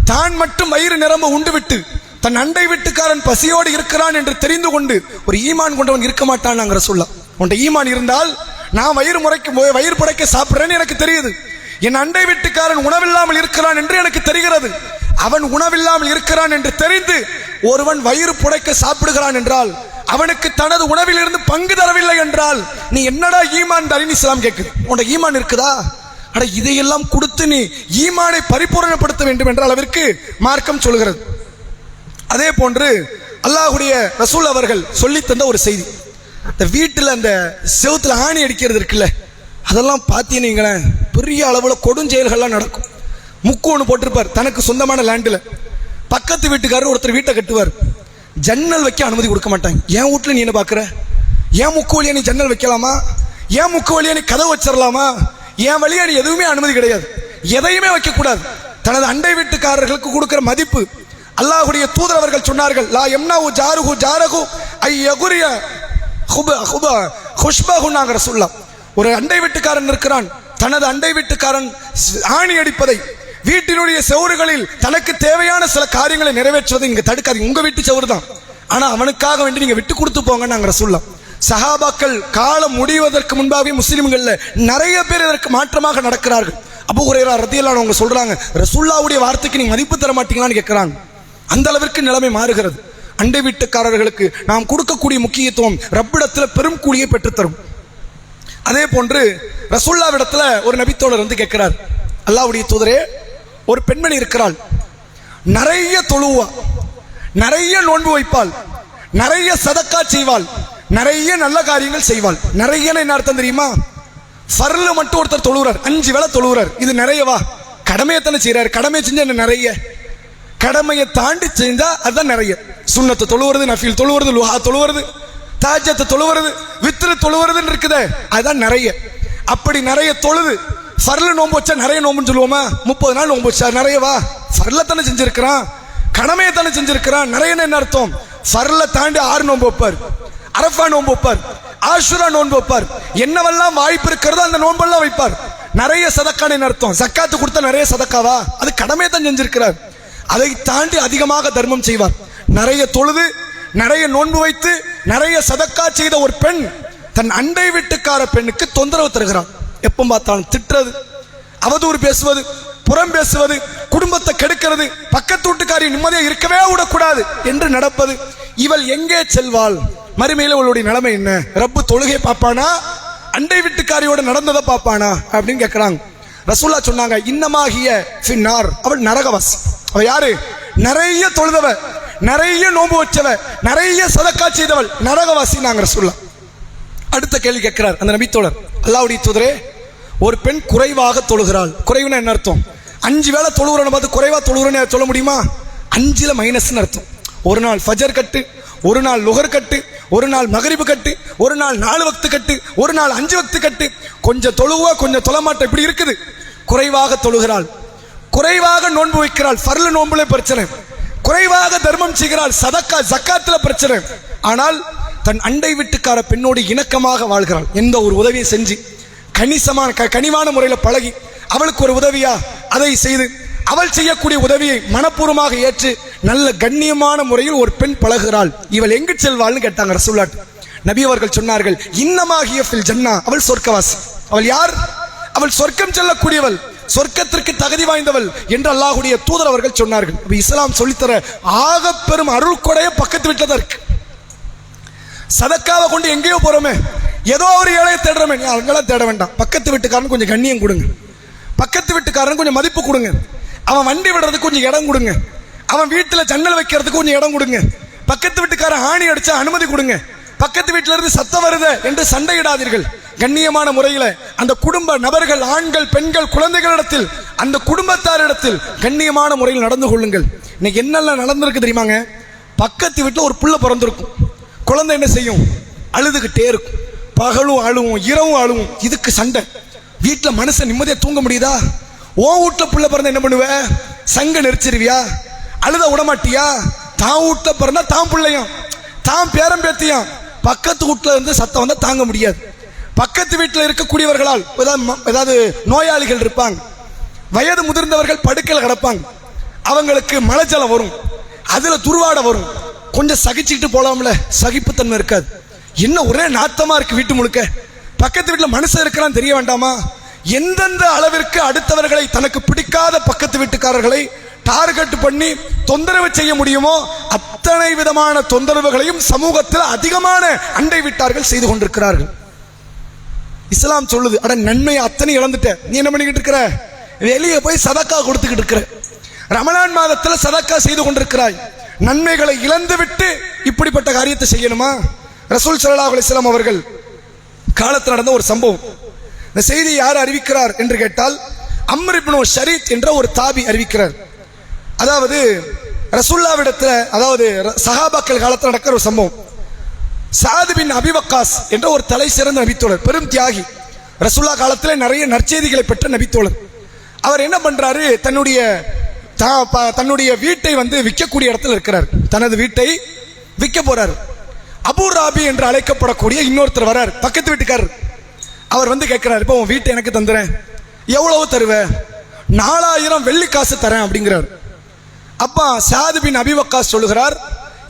தான் மட்டும் வயிறு நிரம்ப உண்டு விட்டு தன் அண்டை வீட்டுக்காரன் பசியோடு இருக்கிறான் என்று தெரிந்து கொண்டு ஒரு ஈமான் கொண்டவன் இருக்க மாட்டான். நாங்கள் ரசூலுல்லாஹ், உன்ட ஈமான் இருந்தால் நான் வயிறு புடைக்க சாப்பிடுறேன்னு எனக்கு தெரியுது, என் அண்டை வீட்டுக்காரன் உணவில்லாமல் இருக்கிறான் என்று எனக்கு தெரிகிறது, அவன் உணவில்லாமல் இருக்கிறான் என்று தெரிந்து ஒருவன் வயிறு புடைக்க சாப்பிடுகிறான் என்றால் அவனுக்கு தனது உணவில் இருந்து பங்கு தரவில்லை என்றால் நீ என்னடா ஈமான் தாரின்னு இஸ்லாம் கேட்குது. உன்னோட ஈமான் இருக்குதா? அட இதையெல்லாம் கொடுத்து நீ ஈமானை பரிபூரணப்படுத்த வேண்டும் என்ற அளவிற்கு மார்க்கம் சொல்கிறது. அதே போன்று அல்லாஹ்வுடைய ரசூல் அவர்கள் சொல்லி தந்த ஒரு செய்தி, இந்த வீட்டில் அந்த செவுத்துல ஆணி அடிக்கிறது இருக்குல்ல, அதெல்லாம் பார்த்தீங்கன்னா பெரிய அளவில் கொடுஞ்செயல்கள்லாம் நடக்கும். முக்கு ஒன்று போட்டிருப்பார் தனக்கு சொந்தமான லேண்டில், பக்கத்து வீட்டுக்காரர் ஒருத்தர் வீட்டை கட்டுவார், ஜன்னல் வைக்க அனுமதி கொடுக்க மாட்டாங்க. என் வீட்டில் நீ என்ன பார்க்குற? என் முக்கு வழியா நீ ஜன்னல் வைக்கலாமா? என் முக்கு வழியா நீ கதவு வச்சிடலாமா? என் வழியா நீ எதுவுமே அனுமதி கிடையாது, எதையுமே வைக்கக்கூடாது. தனது அண்டை வீட்டுக்காரர்களுக்கு கொடுக்கிற மதிப்பு. அல்லாஹ்வுடைய தூதர் அவர்கள் சொன்னார்கள், லா யம்னஉ ஜாருஹு ஜாரஹு ஐ யகுரிய ஹுஷ்பஹுன்னாங்க ரசூலுல்லாஹ். ஒரு அண்டை வீட்டுக்காரன் இருக்கிறான், தனது அண்டை வீட்டுக்காரன் ஆணி அடிப்பதை, வீட்டினுடைய செவுறுகளில் தனக்கு தேவையான சில காரியங்களை நிறைவேற்றுவதை நீங்க தடுக்காதீங்க. உங்க வீட்டு செவுறு தான், ஆனா அவனுக்காக வேண்டி நீங்க விட்டு கொடுத்து போங்க நாங்க ரசூலுல்லாஹ். சஹாபாக்கள் காலம் முடிவதற்கு முன்பாகவே முஸ்லிம்கள்ல நிறைய பேர் இதற்கு மாற்றமாக நடக்கிறார்கள். அபூ ஹுரைரா ரலியல்லாஹு அன்ஹு சொல்றாங்க, ரசூலுல்லாஹ்வுடைய வார்த்தைக்கு நீங்க மதிப்பு தர மாட்டீங்களான்னு கேட்கிறாங்க. அந்த அளவிற்கு நிலைமை மாறுகிறது. அண்டை வீட்டுக்காரர்களுக்கு நாம் கொடுக்கக்கூடிய முக்கியத்துவம் ரப்பிடத்தில் பெரும் கூலியை பெற்றுத்தரும். அதே போன்று ரசூலுல்லாஹ்விடத்துல ஒரு நபித்தோழர் வந்து கேட்கிறார், அல்லாஹ்வுடைய தூதரே, ஒரு பெண்மணி இருக்கிறாள், நிறைய தொழுவா, நிறைய நோன்பு வைப்பாள், நிறைய சதக்கா செய்வாள், நிறைய நல்ல காரியங்கள் செய்வாள். நிறைய என்ன அர்த்தம் தெரியுமா? ஃபர்ல மட்டும் ஒருத்தர் தொழுகிறார், 5 வேளை தொழுகிறார், இது நிறையவா? கடமையை தானே செய்யறாரு, கடமையை செஞ்சா என்ன நிறைய? கடமையை தாண்டி செஞ்சா அதுதான் நிறைய. சுன்னத்தை தொழுவுறது, நஃபில் தொழுவுறது, லுஹா தொழுவுறது, தாஜத்தை தொழுவுறது, வித்ரு தொழுவுறதுன்னு இருக்குதே, அதுதான் நிறைய. அப்படி நிறைய தொழுது ஃபர்ல நோன்பு வச்சா நிறைய நோம்புன்னு சொல்லுவோமா? 30 நாள் நோன்பு வச்சா நிறையவா? ஃபர்ல தானே செஞ்சிருக்கிறான், கடமையை தானே செஞ்சிருக்கிறான். நிறைய என்ன அர்த்தம்? ஃபர்ல தாண்டி 6 நோன்பு வைப்பார், அரஃபா நோன்பு வைப்பார், ஆஷுரா நோன்பு வைப்பார், என்னவெல்லாம் வாய்ப்பு இருக்கிறதோ அந்த நோன்பெல்லாம் வைப்பார். நிறைய சதக்கான அர்த்தம், சக்காத்து கொடுத்தா நிறைய சதக்காவா? அது கடமையை தான் செஞ்சிருக்கிறார். அதை தாண்டி அதிகமாக தர்மம் செய்வார். நிறைய தொழுது, நிறைய நோன்பு வைத்து, நிறைய சதக்கா செய்த ஒரு பெண் தன் அண்டை வீட்டுக்கார பெண்ணுக்கு தொந்தரவு தருகிறார். எப்போ பார்த்தாலும் திட்டுறது, அவதூறு பேசுவது, புறம் பேசுவது, குடும்பத்தை கெடுக்கிறது, பக்கத்து வீட்டுக்காரி நிம்மதியாக இருக்கவே விடக்கூடாது என்று நடப்பது. இவள் எங்கே செல்வாள்? மறுமையில அவளுடைய நிலைமை என்ன? ரப்பு தொழுகை பார்ப்பானா, அண்டை வீட்டுக்காரியோட நடந்ததை பார்ப்பானா அப்படின்னு கேட்கிறாங்க. ரசூலுல்லாஹ் சொன்னாங்க, இன்னமாகிய ஃபின்னார், அவள் நரகவாசி. அவ யாரு? நிறைய தொழுதவ, நிறைய நோன்பு வச்சவ, நிறைய சதக்கா செய்தவள், நரகவாசி நாங்க ரசூலுல்லாஹ். அடுத்த கேள்வி கேட்கிறார் அந்த நபித்தோழர், அல்லாஹ்வுடைய தூதரே, ஒரு பெண் குறைவாக தொழுகிறாள். குறைவுனா என்ன அர்த்தம்? 5 வேளை தொழுகிறோன்னு பார்த்து குறைவா தொழுகிறோன்னு சொல்ல முடியுமா? 5ல் மைனஸ்ன்னு அர்த்தம். ஒரு நாள் ஃபஜர் கட்டு, ஒரு நாள் லுகர் கட்டு, ஒரு நாள் மகரிபு கட்டு, ஒரு நாள் 4 வக்து கட்டு, ஒரு நாள் 5 வக்து கட்டு. கொஞ்சம் தொழுவா கொஞ்சம் தொழமாட்ட இப்படி இருக்குது. குறைவாக தொழுகிறாள், குறைவாக நோன்பு வைக்கிறாள், ஃபர்லு நோன்புல பிரச்சனை, குறைவாக தர்மம் செய்கிறாள், சதக்கா ஜக்காத்துல பிரச்சனை. ஆனால் தன் அண்டை வீட்டுக்கார பெண்ணோடு இணக்கமாக வாழ்கிறாள். எந்த ஒரு உதவியை செஞ்சு கனிவான முறையில் பழகி அவளுக்கு ஒரு உதவியா அதை செய்து அவள் செய்யக்கூடிய உதவியை மனப்பூர்வமாக ஏற்று நல்ல கண்ணியமான முறையில் ஒரு பெண் பழகுகிறாள். இவள் எங்கு செல்வாள்னு கேட்டாங்க ரசூலுல்லாஹ். நபி அவர்கள் சொன்னார்கள், இன்னமாகிய ஃபில் ஜன்னா, அவள் சொர்க்கவாசி. அவள் யார்? அவள் சொர்க்கம் செல்லக்கூடியவள், சொர்க்கத்திற்கு தகுதி வாய்ந்தவள் என்று அல்லாஹ்வுடைய தூதர் அவர்கள் சொன்னார்கள். இஸ்லாம் சொல்லித்தர ஆக பெரும் அருள் கொடைய பக்கத்து வீட்டில் தான் இருக்கு. சதக்காவை கொண்டு எங்கேயோ போறோமே, ஏதோ ஒரு ஏழையை தேடுறோமே, அவங்களாம் தேட வேண்டாம். பக்கத்து வீட்டுக்காரன் கொஞ்சம் கண்ணியம் கொடுங்க, பக்கத்து வீட்டுக்காரன் கொஞ்சம் மதிப்பு கொடுங்க, அவன் வண்டி விடுறதுக்கு கொஞ்சம் இடம் கொடுங்க, அவன் வீட்டில் ஜன்னல் வைக்கிறதுக்கு கொஞ்சம் இடம் கொடுங்க, பக்கத்து வீட்டுக்காரன் ஆணி அடிச்சா அனுமதி கொடுங்க, பக்கத்து வீட்டில இருந்து சத்தம் வருது என்று சண்டையிடாதீர்கள். கண்ணியமான முறையில் அந்த குடும்ப நபர்கள், ஆண்கள், பெண்கள், குழந்தைகளிடத்தில், அந்த குடும்பத்தாரிடத்தில் கண்ணியமான முறையில் நடந்து கொள்ளுங்கள். இன்னைக்கு என்னெல்லாம் நடந்திருக்கு தெரியுமாங்க? பக்கத்து வீட்டில் ஒரு புள்ள பிறந்திருக்கும், குழந்தை என்ன செய்யும்? அழுதுகிட்டே இருக்கும், பகலும் அழுவும், இரவும் அழுவும். இதுக்கு சண்டை. வீட்டில் மனுஷன் நிம்மதியாக தூங்க முடியுதா? ஓ வீட்டில் புள்ள பிறந்த என்ன பண்ணுவ? சங்க நெரிச்சிருவியா? அழுத விடமாட்டியா? தான் வீட்டில் பிறந்தா தான் பிள்ளையும் தான் பேரம் பேத்தியும், பக்கத்து வீட்டில் இருந்து சத்தம் வந்தால் தாங்க முடியாது. பக்கத்து வீட்டில் இருக்கக்கூடியவர்களால் ஏதாவது நோயாளிகள் இருப்பாங்க, வயது முதிர்ந்தவர்கள் படுக்கையில் கிடப்பாங்க, அவங்களுக்கு மலைச்சலம் வரும், அதில் துருவாட வரும். கொஞ்சம் சகிச்சுக்கிட்டு போலாம்ல, சகிப்புத்தன்மை இருக்காது. என்ன ஒரே நாத்தமா இருக்கு வீட்டு முழுக்க, பக்கத்து வீட்டில் மனுஷன் இருக்கிறான்னு தெரிய வேண்டாமா? எந்தெந்த அளவிற்கு அடுத்தவர்களை, தனக்கு பிடிக்காத பக்கத்து வீட்டுக்காரர்களை டார்கெட் பண்ணி தொந்தரவு செய்ய முடியுமோ அத்தனை விதமான தொந்தரவுகளையும் சமூகத்தில் அதிகமான அண்டை வீட்டார்கள் செய்து கொண்டிருக்கிறார்கள். இஸ்லாம் சொல்லுது, அட நன்மையை அத்தனை இழந்துட்ட, நீ என்ன பண்ணிக்கிட்டு இருக்கிற? வெளியே போய் சதக்கா கொடுத்துக்கிட்டு இருக்கிற, ரமலான் மாதத்தில் சதக்கா செய்து கொண்டிருக்கிறாய், நன்மைகளை இழந்து விட்டு இப்படிப்பட்ட காரியத்தை செய்யணுமா? ரசூல் ஸல்லல்லாஹு அலைஹி வஸல்லம் அவர்கள் காலத்தில் நடந்த ஒரு சம்பவம். இந்த செய்தியை யார் அறிவிக்கிறார் என்று கேட்டால், அம்ர் இப்னு ஷரீத் என்ற ஒரு தாபி அறிவிக்கிறார். அதாவது ரசூலுல்லாஹ்விடத்தில், அதாவது சஹாபாக்கள் காலத்தில் நடக்கிற ஒரு சம்பவம். சாத் பின் அபி வக்காஸ் என்ற ஒரு தலை சிறந்த நபித்தோழர், பெரும் தியாகி, ரசூலுல்லாஹ் காலத்தில் நிறைய நற்செய்திகளை பெற்ற நபித்தோழர். அவர் என்ன பண்றாரு? தன்னுடைய வீட்டை விற்கக்கூடிய இடத்துல இருக்கிறார். தனது வீட்டை விற்க போறார். அபூ ராபி என்று அழைக்கப்படக்கூடிய இன்னொருத்தர் வரார், பக்கத்து வீட்டுக்காரர். அவர் கேட்கிறார், இப்போ உன் வீட்டை எனக்கு தந்துறேன், எவ்வளவு தருவ? 4000 வெள்ளி காசு தரேன் அப்படிங்கிறார். அப்பா சாத் பின் அபி வக்காஸ் சொல்லுகிறார்,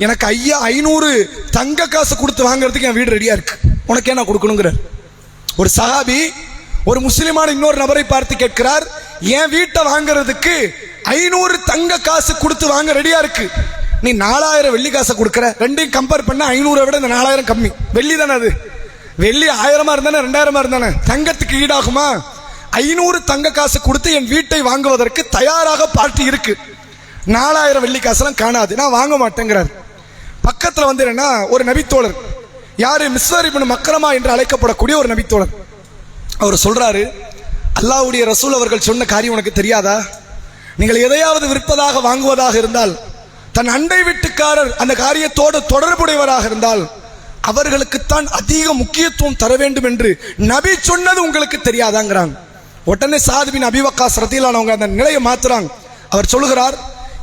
எனக்கு 500 தங்க காசு கொடுத்து வாங்குறதுக்கு என் வீடு ரெடியா இருக்கு, உனக்கு என்ன கொடுக்கணுங்கிறார். ஒரு சஹாபி ஒரு முஸ்லிமான இன்னொரு நபரை பார்த்து கேட்கிறார், என் வீட்டை வாங்குறதுக்கு 500 தங்க காசு கொடுத்து வாங்க ரெடியா இருக்கு, நீ 4000 வெள்ளி காசை கொடுக்குற. ரெண்டையும் கம்பேர் பண்ண 500 விட இந்த 4000 கம்மி. வெள்ளி தானே அது, வெள்ளி 1000 இருந்தானே 2000 இருந்தானே, தங்கத்துக்கு ஈடாகுமா? 500 தங்க காசு கொடுத்து என் வீட்டை வாங்குவதற்கு தயாராக பார்ட்டி இருக்கு, 4000 வெள்ளி காசுலாம் காணாது, நான் வாங்க மாட்டேங்கிறார். பக்கத்தில் என்னன்னா ஒரு நபித்தோழர், யாரு? மிஸ்வர் இப்னு மக்ரமா என்று அழைக்கப்படக்கூடிய ஒரு நபித்தோழர். அவர் சொல்றாரு, அல்லாஹ்வுடைய ரசூல் அவர்கள் சொன்ன காரியம் உனக்கு தெரியாதா? நீங்கள் எதையாவது விற்பதாக வாங்குவதாக இருந்தால், தன் அண்டை வீட்டுக்காரர் அந்த காரியத்தோடு தொடர்புடையவராக இருந்தால் அவர்களுக்குத்தான் அதிக முக்கியத்துவம் தர வேண்டும் என்று நபி சொன்னது உங்களுக்கு தெரியாதாங்கிறாங்க. உடனே சாத் பின் அபி வக்காஸ் ரலியல்லாஹு அன்ஹு அந்த நிலையை மாத்துறாங்க. அவர் சொல்லுகிறார்,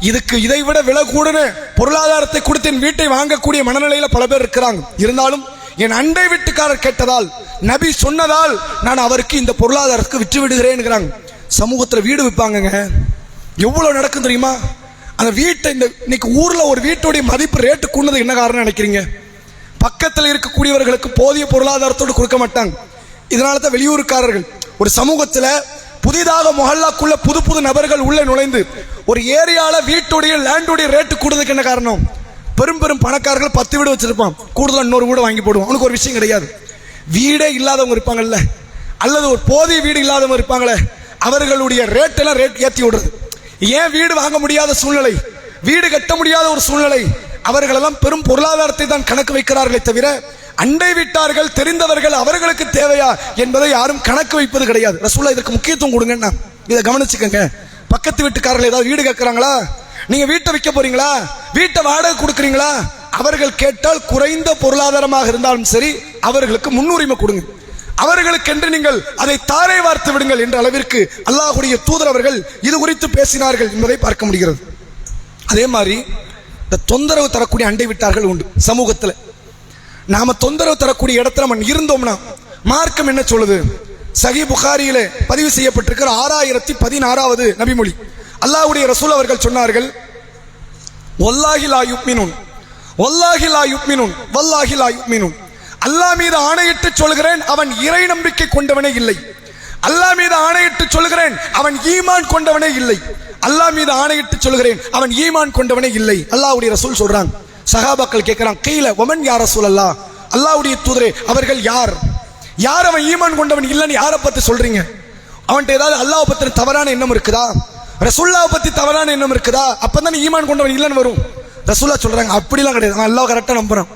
இதுக்கு இதைவிட விலை கூடன பொருளாதாரத்தை கொடுத்து என் வீட்டை வாங்கக்கூடிய மனநிலையில பல பேர் இருக்கிறாங்க. இருந்தாலும் என் அண்டை வீட்டுக்காரர் கேட்டதால், நபி சொன்னதால் நான் அவருக்கு இந்த பொருளாதாரத்துக்கு விற்று விடுகிறேன். சமூகத்தில் வீடு விற்பாங்க, எவ்வளவு நடக்கும் தெரியுமா? அந்த வீட்டை இன்னைக்கு ஊர்ல ஒரு வீட்டுடைய மதிப்பு ரேட்டு கூடுனது என்ன காரணம் நினைக்கிறீங்க? பக்கத்தில் இருக்கக்கூடியவர்களுக்கு போதிய பொருளாதாரத்தோடு கொடுக்க மாட்டாங்க. இதனால தான் வெளியூருக்காரர்கள் ஒரு சமூகத்தில் புதிதாக முஹல்லாக்குள்ள புது புது நபர்கள் உள்ளே நுழைந்து ஒரு ஏரியால வீட்டுடைய லேண்டுடைய ரேட்டு கூடுறதுக்கு என்ன காரணம்? பெரும் பெரும் பணக்காரர்கள் 10 வீடு வச்சிருப்பான், கூடுதல் இன்னொரு வீடு வாங்கி போடுவான். அவனுக்கு ஒரு விஷயம் கிடையாது. வீடே இல்லாதவங்க இருப்பாங்கல்ல, அல்லது ஒரு போதிய வீடு இல்லாதவங்க இருப்பாங்களே, அவர்களுடைய ரேட்டெல்லாம் ரேட் ஏற்றி விடுறது. ஏன் வீடு வாங்க முடியாத சூழ்நிலை, வீடு கட்ட முடியாத ஒரு சூழ்நிலை, அவர்களெல்லாம் பெரும் பொருளாதாரத்தை தான் கணக்கு வைக்கிறார்களே தவிர அண்டை வீட்டார்கள் தெரிந்தவர்கள் அவர்களுக்கு தேவையா என்பதை யாரும் கணக்கு வைப்பது கிடையாது. ரசூலுல்லாஹ் இதற்கு முக்கியத்துவம் கொடுங்கன்னா இதை கவனிச்சுக்கங்க. பக்கத்து வீட்டுக்காரர்கள் ஏதாவது வீடு கேட்கறாங்களா, நீங்க வீட்டை விற்க போறீங்களா, வீட்டை வாடகை கொடுக்குறீங்களா, அவர்கள் கேட்டால் குறைந்த பொருளாதாரமாக இருந்தாலும் சரி அவர்களுக்கு முன்னுரிமை கொடுங்க, அவர்களுக்கென்று நீங்கள் அதை தாரை வார்த்து விடுங்கள் என்ற அளவிற்கு அல்லாஹ்வுடைய தூதர் அவர்கள் இது குறித்து பேசினார்கள் என்பதை பார்க்க முடிகிறது. அதே மாதிரி இந்த தொந்தரவு தரக்கூடிய அண்டை விட்டார்கள் உண்டு சமூகத்தில். நாம தொந்தரவு தரக்கூடிய இடத்துல நம்ம இருந்தோம்னா மார்க்கம் என்ன சொல்லுது? சஹீஹ் புகாரியிலே பதிவு செய்யப்பட்டிருக்கிற 6016வது நபிமொழி. அல்லாஹ்வுடைய ரசூல் அவர்கள் சொன்னார்கள், வல்லாஹி லா யுக்மினூன், வல்லாஹி லா யுக்மினூன், வல்லாஹி லா யுக்மினூன். அல்லாஹ் மீது ஆணையிட்டு சொல்கிறேன், அவன் இறை நம்பிக்கை கொண்டவனே இல்லை. அல்லாஹ் மீது ஆணையிட்டு சொல்கிறேன், அவன் ஈமான் கொண்டவனே இல்லை. அல்லாஹ் மீது ஆணையிட்டு சொல்கிறேன், அவன் ஈமான் கொண்டவனே இல்லை. அல்லாஹ்வுடைய ரசூல் சொல்றாங்க. சஹாபாக்கள் கேட்கிறாங்க, கீல வமன் யா ரசூலல்லாஹ், அல்லாஹ்வுடைய தூதரே அவர்கள் யார்? யார் அவன் ஈமான் கொண்டவன் இல்லைன்னு யாரை பத்தி சொல்றீங்க? அவன்கிட்ட ஏதாவது அல்லாஹ் பத்தி தவறான எண்ணம் இருக்குதா? ரசூல்லாவை பத்தி தவறான எண்ணம் இருக்குதா? அப்பதான் ஈமான் கொண்டவன் இல்லைன்னு வரும். ரசூல்லா சொல்றாங்க, அப்படிலாம் கிடையாது. அவன் அல்லாஹ் கரெக்டா நம்புறான்,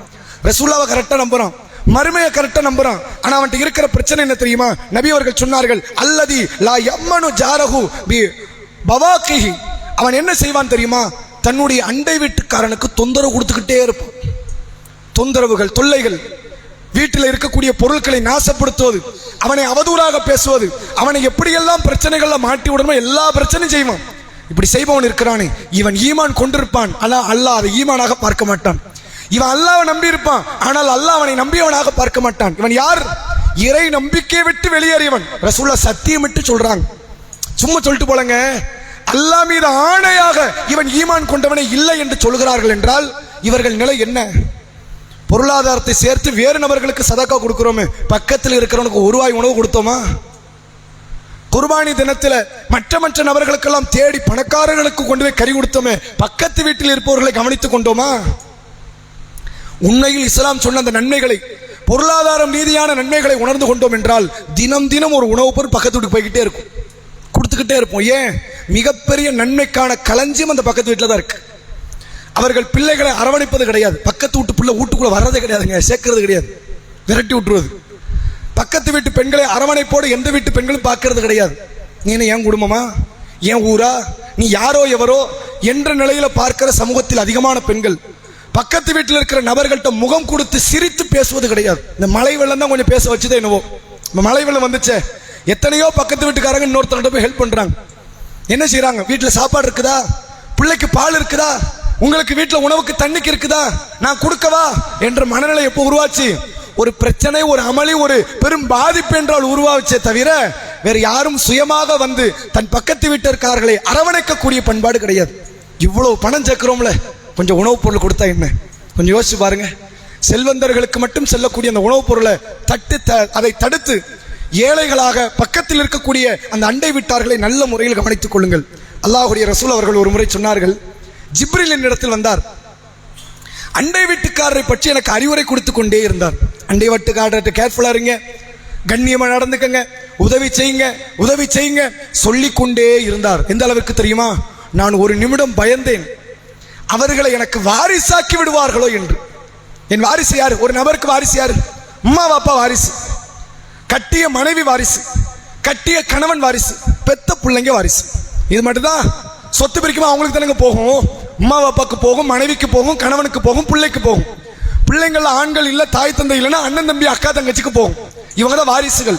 ரசூல்லாவை கரெக்டா நம்புறான், மறுமையை கரெக்டா நம்புறான். ஆனா அவன்கிட்ட இருக்கிற பிரச்சனை என்ன தெரியுமா? நபி அவர்கள் சொன்னார்கள், அல்லதி லா யம்மனு ஜாரஹு பி பவாகிஹி. அவன் என்ன செய்வான் தெரியுமா? தன்னுடைய அண்டை வீட்டுக்காரனுக்கு தொந்தரவு கொடுத்துக்கிட்டே இருப்பான். தொந்தரவுகள், தொல்லைகள், வீட்டில் இருக்கக்கூடிய பொருட்களை நாசப்படுத்துவது, அவனை அவதூறாக பேசுவது, அவனை எப்படியெல்லாம் பிரச்சனைகள்ல மாட்டி விடணுமோ எல்லா பிரச்சனையும் செய்வான். இப்படி செய்பவன் இருக்கிறானே, இவன் ஈமான் கொண்டிருப்பான், ஆனா அல்லாஹ் அதை ஈமானாக பார்க்க மாட்டான். இவன் அல்லாஹ்வை நம்பி இருப்பான், ஆனால் அல்லாஹ் அவனை நம்பியவனாக பார்க்க மாட்டான். இவன் யார்? இறை நம்பிக்கையை விட்டு வெளியேறியவன். ரசூலுல்லாஹ் சத்தியமிட்டு சொல்றாங்க, சும்மா சொல்லிட்டு போலங்க, அல்லாஹ் மீது ஆணையாக இவன் ஈமான் கொண்டவனை இல்லை என்று சொல்கிறார்கள் என்றால் இவர்கள் நிலை என்ன? பொருளாதாரத்தை சேர்த்து வேறு நபர்களுக்கு சதக்கா கொடுக்கிறோமே, பக்கத்தில் இருக்கிறவனுக்கு ஒரு ரூபாய் உணவு கொடுத்தோமா? குர்பானி தினத்தில் மற்ற நபர்களுக்கெல்லாம் தேடி பணக்காரர்களுக்கு கொண்டு போய் கறி கொடுத்தோமே, பக்கத்து வீட்டில் இருப்பவர்களை கவனித்துக் கொண்டோமா? உண்மையில் இஸ்லாம் சொன்ன அந்த நன்மைகளை, பொருளாதாரம் ரீதியான நன்மைகளை உணர்ந்து கொண்டோம் என்றால் தினம் தினம் ஒரு உணவுப் பொருள் பக்கத்து வீட்டுக்கு போய்கிட்டே இருக்கும், கொடுத்துக்கிட்டே இருப்போம். ஏன்? மிகப்பெரிய நன்மைக்கான களஞ்சியம் அந்த பக்கத்து வீட்டில் தான் இருக்கு. அவர்கள் பிள்ளைகளை அரவணைப்பது கிடையாது, பக்கத்து வீட்டு பிள்ளை வீட்டுக்குள்ள வர்றதே கிடையாதுங்க, சேர்க்கறது கிடையாது, விரட்டி விட்டுருவது. பக்கத்து வீட்டு பெண்களை அரவணைப்போடு எந்த வீட்டு பெண்களும் பார்க்கறது கிடையாது. நீ என்ன என் குடும்பமா, என் ஊரா, நீ யாரோ எவரோ என்ற நிலையில பார்க்கிற சமூகத்தில் அதிகமான பெண்கள் பக்கத்து வீட்டில் இருக்கிற நபர்கள்ட்ட முகம் கொடுத்து சிரித்து பேசுவது கிடையாது. இந்த மழை வெள்ளம் தான் கொஞ்சம் பேச வச்சுதான் என்னவோ. மழை வெள்ளம் வந்துச்சே, எத்தனையோ பக்கத்து வீட்டுக்காரங்க இன்னொருத்தர்கிட்ட போய் ஹெல்ப் பண்றாங்க. என்ன செய்யறாங்க? வீட்டில் சாப்பாடு இருக்குதா, பிள்ளைக்கு பால் இருக்குதா, உங்களுக்கு வீட்டில் உணவுக்கு தண்ணிக்கு இருக்குதா, நான் கொடுக்கவா என்ற மனநிலை எப்போ உருவாச்சு? ஒரு பிரச்சனை, ஒரு அமளி, ஒரு பெரும் பாதிப்பு என்றால் உருவாச்சே தவிர வேற யாரும் சுயமாக வந்து தன் பக்கத்து வீட்டிற்காரர்களை அரவணைக்கக்கூடிய பண்பாடு கிடையாது. இவ்வளவு பணம் சேர்க்கிறோம்ல, கொஞ்சம் உணவுப் பொருள் கொடுத்தா என்ன? கொஞ்சம் யோசிச்சு பாருங்க. செல்வந்தர்களுக்கு மட்டும் செல்லக்கூடிய அந்த உணவுப் பொருளை அதை தடுத்து ஏழைகளாக பக்கத்தில் இருக்கக்கூடிய அந்த அண்டை வீட்டார்களை நல்ல முறையில் கவனித்துக் கொள்ளுங்கள். அல்லாஹ்வுடைய ரசூல் அவர்கள் ஒரு முறை சொன்னார்கள், ஜிப்ரீல் என்னிடத்தில் வந்தார், அண்டை வீட்டுக்காரரை பற்றி எனக்கு அறிவுரை கொடுத்து கொண்டே இருந்தார். அண்டை வீட்டுக்காரர்கிட்ட கேர்ஃபுல்லா இருங்க, கண்ணியமா நடந்துக்கங்க, உதவி செய்யுங்க சொல்லிக் கொண்டே இருந்தார். எந்த அளவுக்கு தெரியுமா? நான் ஒரு நிமிடம் பயந்தேன், அவர்களை எனக்கு வாரிசாக்கி விடுவார்களோ என்று. என் வாரிசு யாரு? ஒரு நபருக்கு வாரிசு யாரு? அம்மா அப்பா வாரிசு, கட்டிய மனைவி வாரிசு, கட்டிய கணவன் வாரிசு, பெத்த பிள்ளைங்க வாரிசு. இது மட்டும்தான் சொத்து பிரிக்குமா அவங்களுக்கு தானங்க போகும். அம்மா அப்பாவுக்கு போகும், மனைவிக்கு போகும், கணவனுக்கு போகும், பிள்ளைக்கு போகும். பிள்ளைங்கள்ல ஆண்கள் இல்ல, தாய் தந்தை இல்லைன்னா அண்ணன் தம்பி அக்கா தங்கச்சிக்கு போகும். இவங்க தான் வாரிசுகள்.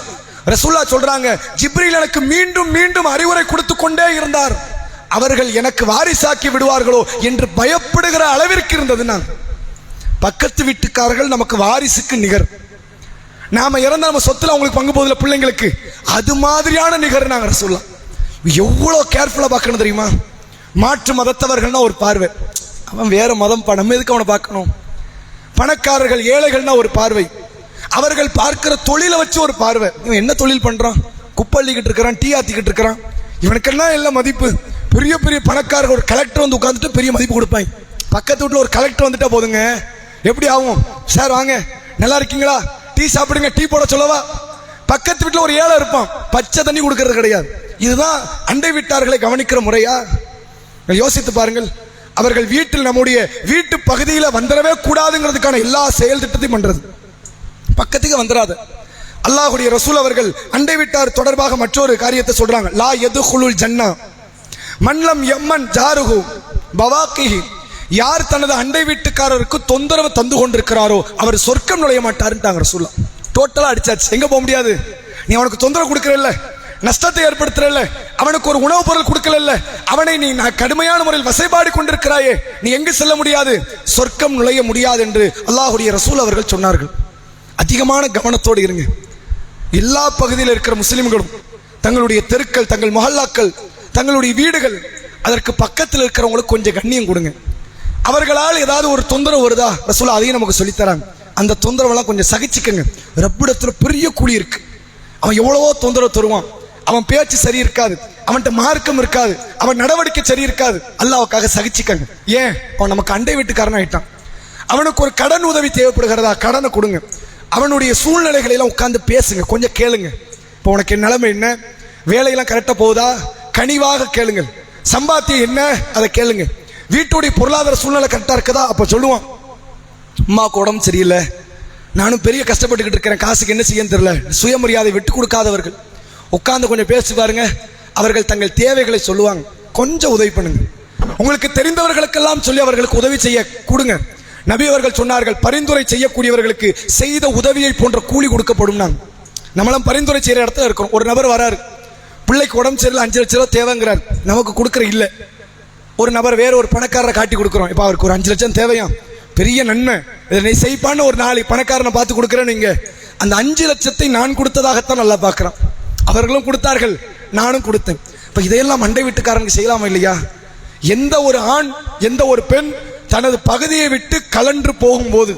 ரசூலுல்லாஹ் சொல்றாங்க, ஜிப்ரீல் எனக்கு மீண்டும் மீண்டும் அறிவுரை கொடுத்து கொண்டே இருந்தார், அவர்கள் எனக்கு வாரிசாக்கி விடுவார்களோ என்று பயப்படுகிற அளவிற்கு இருந்தது. நான் பக்கத்து வீட்டுக்காரர்கள் நமக்கு வாரிசுக்கு நிகர். நாம இறந்த நம்ம சொத்துல அவங்களுக்கு பங்கு போதில்லை பிள்ளைங்களுக்கு, அது மாதிரியான நிகர் நாங்க ரசூலுல்லாஹ். எவ்வளவு கேர்ஃபுல்லா பார்க்கணும் தெரியுமா? மாற்று மதத்தவர்கள்னா ஒரு பார்வை, அவன் வேற மதம், நம்ம எதுக்கு அவனை பார்க்கணும்? பணக்காரர்கள் ஏழைகள்னா ஒரு பார்வை, அவர்கள் பார்க்கிற தொழிலை வச்சு ஒரு பார்வை. இவன் என்ன தொழில் பண்றான்? குப்பள்ளிக்கிட்டு இருக்கிறான், டீ ஆத்திக்கிட்டு இருக்கிறான், இவனுக்கெல்லாம் எல்லாம் மதிப்பு. பெரிய பெரிய பணக்காரர்கள் ஒரு கலெக்டர் வந்து உட்காந்துட்டு பெரிய மதிப்பு கொடுப்பாங்க. பக்கத்து வீட்டில் ஒரு கலெக்டர் வந்துட்டா போதுங்க, எப்படி ஆகும்? சார் வாங்க, நல்லா இருக்கீங்களா, டீ சாப்பிடுங்க, டீ போட சொல்லவா? பக்கத்து வீட்டில் ஒரு ஏழை இருப்பான், பச்சை தண்ணி கொடுக்கறது கிடையாது. இதுதான் அண்டை வீட்டார்களை கவனிக்கிற முறையா? யோசித்து பாருங்கள். அவர்கள் வீட்டில், நம்முடைய வீட்டு பகுதியில் வந்துடவே கூடாதுங்கிறதுக்கான எல்லா செயல் திட்டத்தையும் பண்றது, பக்கத்துக்கு வந்துடாது. அல்லாஹ்வுடைய ரசூல் அவர்கள் அண்டை வீட்டார் தொடர்பாக மற்றொரு காரியத்தை சொல்றாங்க, லா யதுகுலுல் ஜன்னா மன்லம் யம்மன் ஜாருஹு பவாக்கிஹி. யார் தனது அண்டை வீட்டுக்காரருக்கு தொந்தரவு தந்து கொண்டிருக்கிறாரோ அவர் சொர்க்கம் நுழைய மாட்டாருன்ட்டாங்க ரசூலுல்லாஹ். டோட்டலா அடிச்சாச்சு. எங்க போக முடியாது? நீ அவனுக்கு தொந்தரவு கொடுக்கறல்ல, நஷ்டத்தை ஏற்படுத்துறல்ல, அவனுக்கு ஒரு உணவுப் பொருள் கொடுக்கல, அவனை நீ கடுமையான முறையில் வசைபாடி கொண்டிருக்கிறாயே, நீ எங்கு செல்ல முடியாது? சொர்க்கம் நுழைய முடியாது என்று அல்லாஹ்வுடைய ரசூல் அவர்கள் சொன்னார்கள். அதிகமான கவனத்தோடு இருங்க. எல்லா பகுதியில் இருக்கிற முஸ்லிம்களும் தங்களுடைய தெருக்கள், தங்கள் மஹல்லாக்கள், தங்களுடைய வீடுகள், அதற்கு பக்கத்தில் இருக்கிறவங்களுக்கு கொஞ்சம் கண்ணியம் கொடுங்க. அவர்களால் ஏதாவது ஒரு தொந்தரவு வருதா, ரசூல் அதையும் நமக்கு சொல்லித்தராங்க. அந்த தொந்தரவெல்லாம் கொஞ்சம் சகிச்சுக்கங்க. ரப்பிடத்துல பெரிய கூலி இருக்கு. அவன் எவ்வளவோ தொந்தரவு தருவான், அவன் பேச்சு சரி இருக்காது, அவன்கிட்ட மார்க்கம் இருக்காது, அவன் நடவடிக்கை சரி இருக்காது. அல்லாஹ்வுக்காக சகிச்சுக்கங்க. ஏன்? அவன் நமக்கு அண்டை வீட்டுக்காரன் ஆயிட்டான். அவனுக்கு ஒரு கடன் உதவி தேவைப்படுகிறதா, கடனை கொடுங்க. அவனுடைய சூழ்நிலைகளை எல்லாம் உட்கார்ந்து பேசுங்க, கொஞ்சம் கேளுங்க. இப்போ உனக்கு என் நிலைமை என்ன, வேலையெல்லாம் கரெக்டா போகுதா, கனிவாக கேளுங்கள். சம்பாத்தியம் என்ன, அதை கேளுங்க. வீட்டுடைய பொருளாதார சூழ்நிலை கரெக்டா இருக்குதா, அப்ப சொல்லுவான், அம்மாவுக்கு உடம்பு சரியில்லை, நானும் பெரிய கஷ்டப்பட்டுக்கிட்டு இருக்கிறேன், காசுக்கு என்ன செய்யன்னு தெரியல. சுயமரியாதை விட்டு கொடுக்காதவர்கள் உட்கார்ந்து கொஞ்சம் பேசி பாருங்க. அவர்கள் தங்கள் தேவைகளை சொல்லுவாங்க. கொஞ்சம் உதவி பண்ணுங்க. உங்களுக்கு தெரிந்தவர்களுக்கெல்லாம் சொல்லி அவர்களுக்கு உதவி செய்ய கொடுங்க. நபி அவர்கள் சொன்னார்கள், பரிந்துரை செய்யக்கூடியவர்களுக்கு செய்த உதவியை போன்ற கூலி கொடுக்கப்படும். நம்மளும் பரிந்துரை செய்யற இடத்துல இருக்கோம். ஒரு நபர் வராரு, பிள்ளைக்கு உடம்பு சரியில்லை, 5 லட்சம் ரூபாய் தேவைங்கிறார், நமக்கு கொடுக்குற இல்லை. ஒரு நபர் வேற ஒரு பணக்காரரை காட்டி கொடுக்குறோம், இப்போ அவருக்கு ஒரு 5 லட்சம் தேவையா, பெரிய நன்மை, இதை செய்ப்பான்னு ஒரு 4 பணக்காரனை பார்த்து கொடுக்குறேன். நீங்க அந்த 5 லட்சத்தை நான் கொடுத்ததாகத்தான் நல்லா பார்க்குறான். அவர்களும் கொடுத்தார்கள், நானும் கொடுத்தேன். இப்போ இதையெல்லாம் அண்டை வீட்டுக்காரங்க செய்யலாமா இல்லையா? எந்த ஒரு ஆண், எந்த ஒரு பெண் தனது பகுதியை விட்டு கலன்று போகும்போது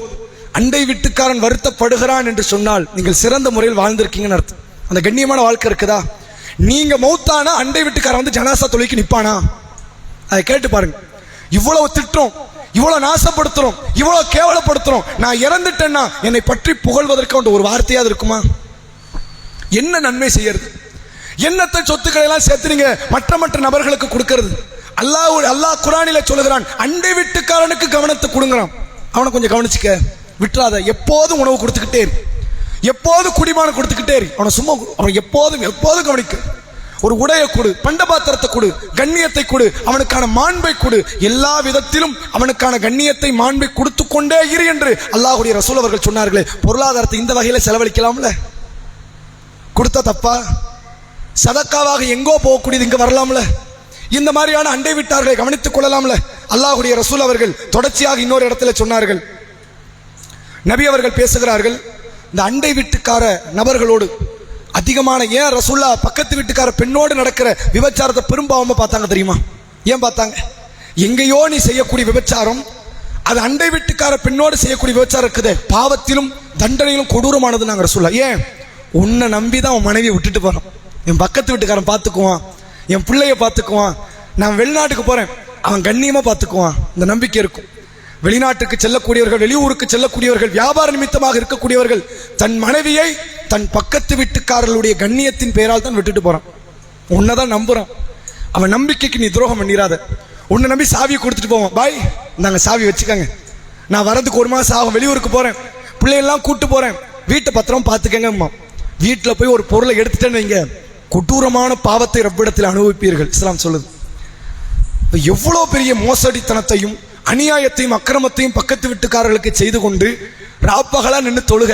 அண்டை வீட்டுக்காரன் வருத்தப்படுகிறான் என்று சொன்னால் நீங்கள் சிறந்த முறையில் வாழ்ந்திருக்கீங்கன்னு அர்த்தம். அந்த கண்ணியமான வாழ்க்கை இருக்குதா? நீங்க மௌத்தானா அண்டை வீட்டுக்காரன் வந்து ஜனாசா தொழுகைக்கு நிப்பானா? அதை கேட்டு பாருங்க. இவ்வளவு திட்டுறோம், இவ்வளவு நாசப்படுத்துறோம், இவ்வளவு கேவலப்படுத்துறோம், நான் இறந்துட்டேன்னா என்னை பற்றி புகழ்வதற்கு ஒரு வார்த்தையாவது இருக்குமா? என்ன நன்மை செய்யறது? என்னத்தை சொத்துக்களை எல்லாம் சேர்த்துறீங்க மற்ற நபர்களுக்கு கொடுக்கிறது? அல்லாஹ் குர்ஆனிலே சொல்லுகிறான், அண்டை வீட்டுக்காரனுக்கு கவனத்தை கொடுங்கறான். அவனை கொஞ்சம் கவனிச்சுக்க, விட்டுறாத. எப்போதும் உணவு கொடுத்துக்கிட்டே இரு, எப்போதும் குடிமானம் கொடுத்துக்கிட்டே இரு. அவனை சும்மா அவன் எப்போதும் கவனிக்க. ஒரு உடைய கொடு, பண்டபாத்திரத்தை கொடு, கண்ணியத்தை கொடு, அவனுக்கான மாண்பை கொடு. எல்லா விதத்திலும் அவனுக்கான கண்ணியத்தை, மாண்பை கொடுத்து கொண்டே இரு என்று அல்லாஹ்வுடைய ரசூல் அவர்கள் சொன்னார்களே. பொருளாதாரத்தை இந்த வகையில செலவழிக்கலாம்ல? கொடுத்தா தப்பா? சதக்காவாக எங்கோ போகக்கூடியது இங்க வரலாம்ல? இந்த மாதிரியான அண்டை வீட்டார்களை கவனித்துக் கொள்ளலாம்ல? அல்லாஹ்வுடைய ரசூல் அவர்கள் தொடர்ச்சியாக இன்னொரு இடத்துல சொன்னார்கள். நபி அவர்கள் பேசுகிறார்கள், இந்த அண்டை வீட்டுக்கார நபர்களோடு அதிகமான, ஏன் ரசூல்லா பக்கத்து வீட்டுக்கார பெண்ணோடு நடக்கிற விபச்சாரத்தை பெரும்பாவமா பார்த்தாங்க தெரியுமா? ஏன் பார்த்தாங்க? எங்கேயோ நீ செய்யக்கூடிய விபச்சாரம், அது அண்டை வீட்டுக்கார பெண்ணோடு செய்யக்கூடிய விபச்சாரம் இருக்குது, பாவத்திலும் தண்டனையிலும் கொடூரமானது நாங்க ரசூல்லா. ஏன்? உன்னை நம்பிதான் உன் மனைவியை விட்டுட்டு போறான், என் பக்கத்து வீட்டுக்காரன் பார்த்துக்குவான், என் பிள்ளைய பார்த்துக்குவான், நான் வெளிநாட்டுக்கு போறேன் அவன் கண்ணியமா பார்த்துக்குவான், இந்த நம்பிக்கை இருக்கும். வெளிநாட்டுக்கு செல்லக்கூடியவர்கள், வெளியூருக்கு செல்லக்கூடியவர்கள், வியாபார நிமித்தமாக இருக்கக்கூடியவர்கள் தன் மனைவியை தன் பக்கத்து வீட்டுக்காரர்களுடைய கண்ணியத்தின் பெயரால் தான் விட்டுட்டு போறான். உன்னைதான் நம்புறான். அவன் நம்பிக்கைக்கு நீ துரோகம் பண்ணிடாத. உன்னை நம்பி சாவியை கொடுத்துட்டு போவான். பாய் நாங்க சாவி வச்சுக்கங்க, நான் வரதுக்கு 1 மாசம் ஆகும், வெளியூருக்கு போறேன், பிள்ளையெல்லாம் கூட்டு போறேன், வீட்டை பத்திரம் பார்த்துக்கங்க. வீட்டில் போய் ஒரு பொருளை எடுத்துட்டேன்னு வைங்க, கொடூரமான பாவத்தை ரப்பிடத்தில் அனுபவிப்பீர்கள். இஸ்லாம் சொல்லுது. எவ்வளவு பெரிய மோசடித்தனத்தையும் அநியாயத்தையும் அக்கிரமத்தையும் பக்கத்து வீட்டுக்காரர்களுக்கு செய்து கொண்டு ராப்பகலா நின்று தொழுக,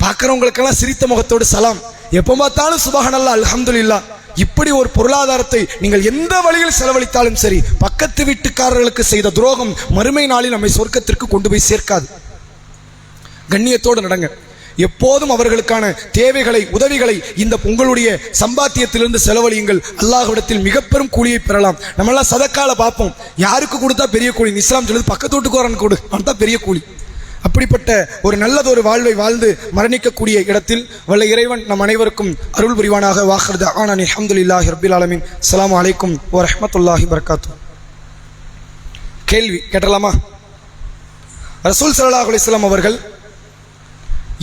பார்க்கிறவங்களுக்கெல்லாம் சிரித்த முகத்தோடு சலாம், எப்போ பார்த்தாலும் சுபஹானல்லாஹ் அல்ஹம்துலில்லாஹ். இப்படி ஒரு பொருளாதாரத்தை நீங்கள் எந்த வழியில் செலவழித்தாலும் சரி, பக்கத்து வீட்டுக்காரர்களுக்கு செய்த துரோகம் மறுமை நாளில் நம்மை சொர்க்கத்திற்கு கொண்டு போய் சேர்க்காது. கண்ணியத்தோடு நடங்க. எப்போதும் அவர்களுக்கான தேவைகளை, உதவிகளை இந்த உங்களுடைய சம்பாத்தியத்திலிருந்து செலவழியுங்கள். அல்லாஹ்விடத்தில் மிக பெரும் கூலியை பெறலாம். நம்மளாம் சதக்கால பார்ப்போம், யாருக்கு கொடுத்தா பெரிய கூலி? இஸ்லாம் சொல்லுது, பக்கத்து வீட்டுக்காரன் கொடு, அவன் தான் பெரிய கூலி. அப்படிப்பட்ட ஒரு நல்லதொரு வாழ்வை வாழ்ந்து மரணிக்கக்கூடிய இடத்தில் வல்ல இறைவன் நம் அனைவருக்கும் அருள் புரிவானாக. வாஹிர் தஅவானா அல்ஹம்துலில்லாஹி ரப்பில் ஆலமீன். அஸ்ஸலாமு அலைக்கும் வ ரஹ்மத்துல்லாஹி பரக்காத்துஹு. கேள்வி கேட்டலாமா? ரசூல் ஸல்லல்லாஹு அலைஹி வஸல்லம் அவர்கள்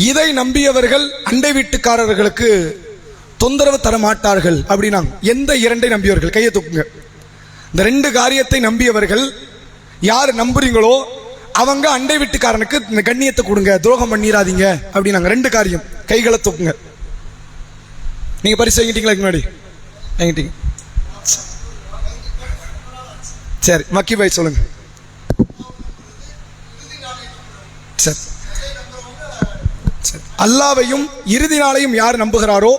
இதை நம்பியவர்கள் அண்டை வீட்டுக்காரர்களுக்கு தொந்தரவு தர மாட்டார்கள் அப்படின்னா எந்த 2 நம்பியவர்கள்? கையை தூக்குங்க. இந்த 2 காரியத்தை நம்பியவர்கள் யார் நம்புறீங்களோ அவங்க அண்டை வீட்டுக்காரனுக்கு இந்த கண்ணியத்தை கொடுங்க, துரோகம் பண்ணிடாதீங்க அப்படின்னாங்க. 2 காரியம். கைகளை தூக்குங்க. நீங்க பரிசு வாங்கிட்டீங்களா? முன்னாடி வாங்கிட்டீங்க. சரி, மக்கி பாய் சொல்லுங்க. அல்லாவையும் இறுதி நாளையும் யார் நம்புகிறாரோ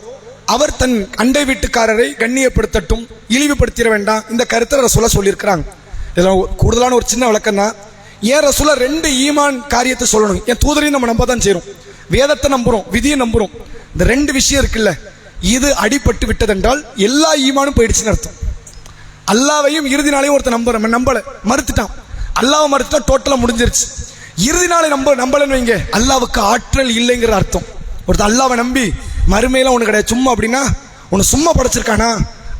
அவர் தன் அண்டை வீட்டுக்காரரை கண்ணியப்படுத்தட்டும், இழிவுபடுத்திட வேண்டாம். இந்த கருத்தை ரசூலா சொல்லியிருக்கிறாங்க. இதெல்லாம் கூடுதலான ஒரு சின்ன விளக்கம் தான். ஏன் ரசூலா 2 ஈமான் காரியத்தை சொல்லணும்? என் தூதரையும் நம்ம நம்ப தான் செய்யறோம், வேதத்தை நம்புறோம், விதியை நம்புறோம். இந்த 2 விஷயம் இருக்குல்ல, இது அடிபட்டு விட்டதென்றால் எல்லா ஈமானும் போயிடுச்சுன்னு அர்த்தம். அல்லாவையும் இறுதி நாளையும் ஒருத்தர் நம்பல மறுத்துட்டான், அல்லாவை மறுத்துட்டா டோட்டலா முடிஞ்சிருச்சு. இறுதி நாளை நம்பலன்னு வைங்க, அல்லாவுக்கு ஆற்றல் இல்லைங்கிற அர்த்தம். ஒருத்தர் அல்லாவை நம்பி மறுமையெல்லாம் ஒண்ணு கிடையாது சும்மா அப்படின்னா, உன்னை சும்மா படைச்சிருக்கானா,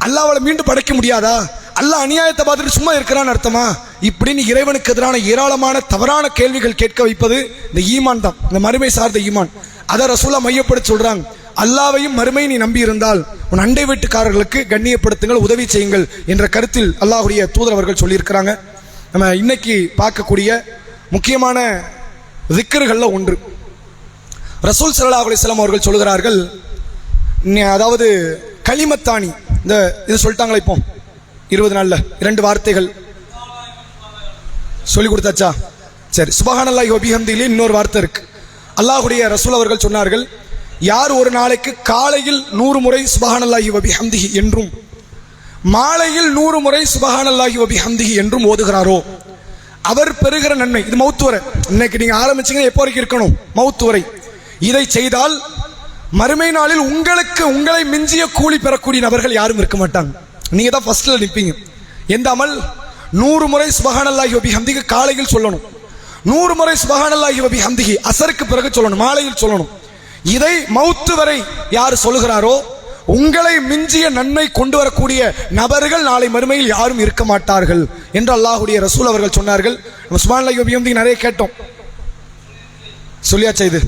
அல்லாவால மீண்டும் படைக்க முடியாதா, அல்லாஹ் அநியாயத்தை பார்த்துட்டு சும்மா இருக்கிறான்னு அர்த்தமா? இப்படின்னு இறைவனுக்கு எதிரான ஏராளமான தவறான கேள்விகள் கேட்க வைப்பது இந்த ஈமான் தான், இந்த மறுமை சார்ந்த ஈமான். அதை ரசூலா மையப்படுத்தி சொல்றாங்க. அல்லாவையும் மறுமை நீ நம்பி இருந்தால் உன் அண்டை வீட்டுக்காரர்களுக்கு கண்ணியப்படுத்துங்கள், உதவி செய்யுங்கள் என்ற கருத்தில் அல்லாஹ்வுடைய தூதர் அவர்கள் சொல்லியிருக்கிறாங்க. நம்ம இன்னைக்கு பார்க்கக்கூடிய முக்கியமான திக்ருகள்ல ஒன்று, ரசூல் ஸல்லல்லாஹு அலைஹி வஸல்லம் அவர்கள் சொல்கிறார்கள், அதாவது கலிமத்தானி, இந்த இது சொல்லிட்டாங்களா இப்போ 20 நாள்ல 2 வார்த்தைகள் சொல்லி கொடுத்தாச்சா? சரி, சுப்ஹானல்லாஹி வ பிஹம்திஹி இன்னொரு வார்த்தை இருக்கு. அல்லாஹ்வுடைய ரசூல் அவர்கள் சொன்னார்கள், யார் ஒரு நாளைக்கு காலையில் 100 முறை சுப்ஹானல்லாஹி வ பிஹம்திஹி என்றும் மாலையில் 100 முறை சுப்ஹானல்லாஹி வ பிஹம்திஹி என்றும் ஓதுகிறாரோ அவர் பெறுகிற நன்மை. இது மௌத்து வரை, இன்னைக்கு நீங்க ஆரம்பிச்சீங்கன்னா எப்போ வரைக்கும் இருக்கணும்? மௌத்து வரை. இதை செய்தால் மறுமை நாளில் உங்களை மிஞ்சிய கூலி பெறக்கூடிய நபர்கள் யாரும் இருக்க மாட்டாங்க. நீங்க தான் ஃபர்ஸ்ட்ல நிற்பீங்க. எந்த அமல்? 100 முறை சுப்ஹானல்லாஹி வ பிஹம்திஹி காலையில் சொல்லணும், 100 முறை சுப்ஹானல்லாஹி வ பிஹம்திஹி அசருக்கு பிறகு சொல்லணும், மாலையில் சொல்லணும். இதை மௌத்து வரை யார் சொல்லுகிறாரோ உங்களை மிஞ்சிய நன்மை கொண்டு வரக்கூடிய நபர்கள் நாளை மறுமையில் யாரும் இருக்க மாட்டார்கள் என்று அல்லாஹ்வுடைய ரசூல் அவர்கள் சொன்னார்கள். நம்ம சுப்ஹானல்லாஹி வ பிஹம்திஹி நிறைய கேட்டோம், சொல்லியாச்சா? இது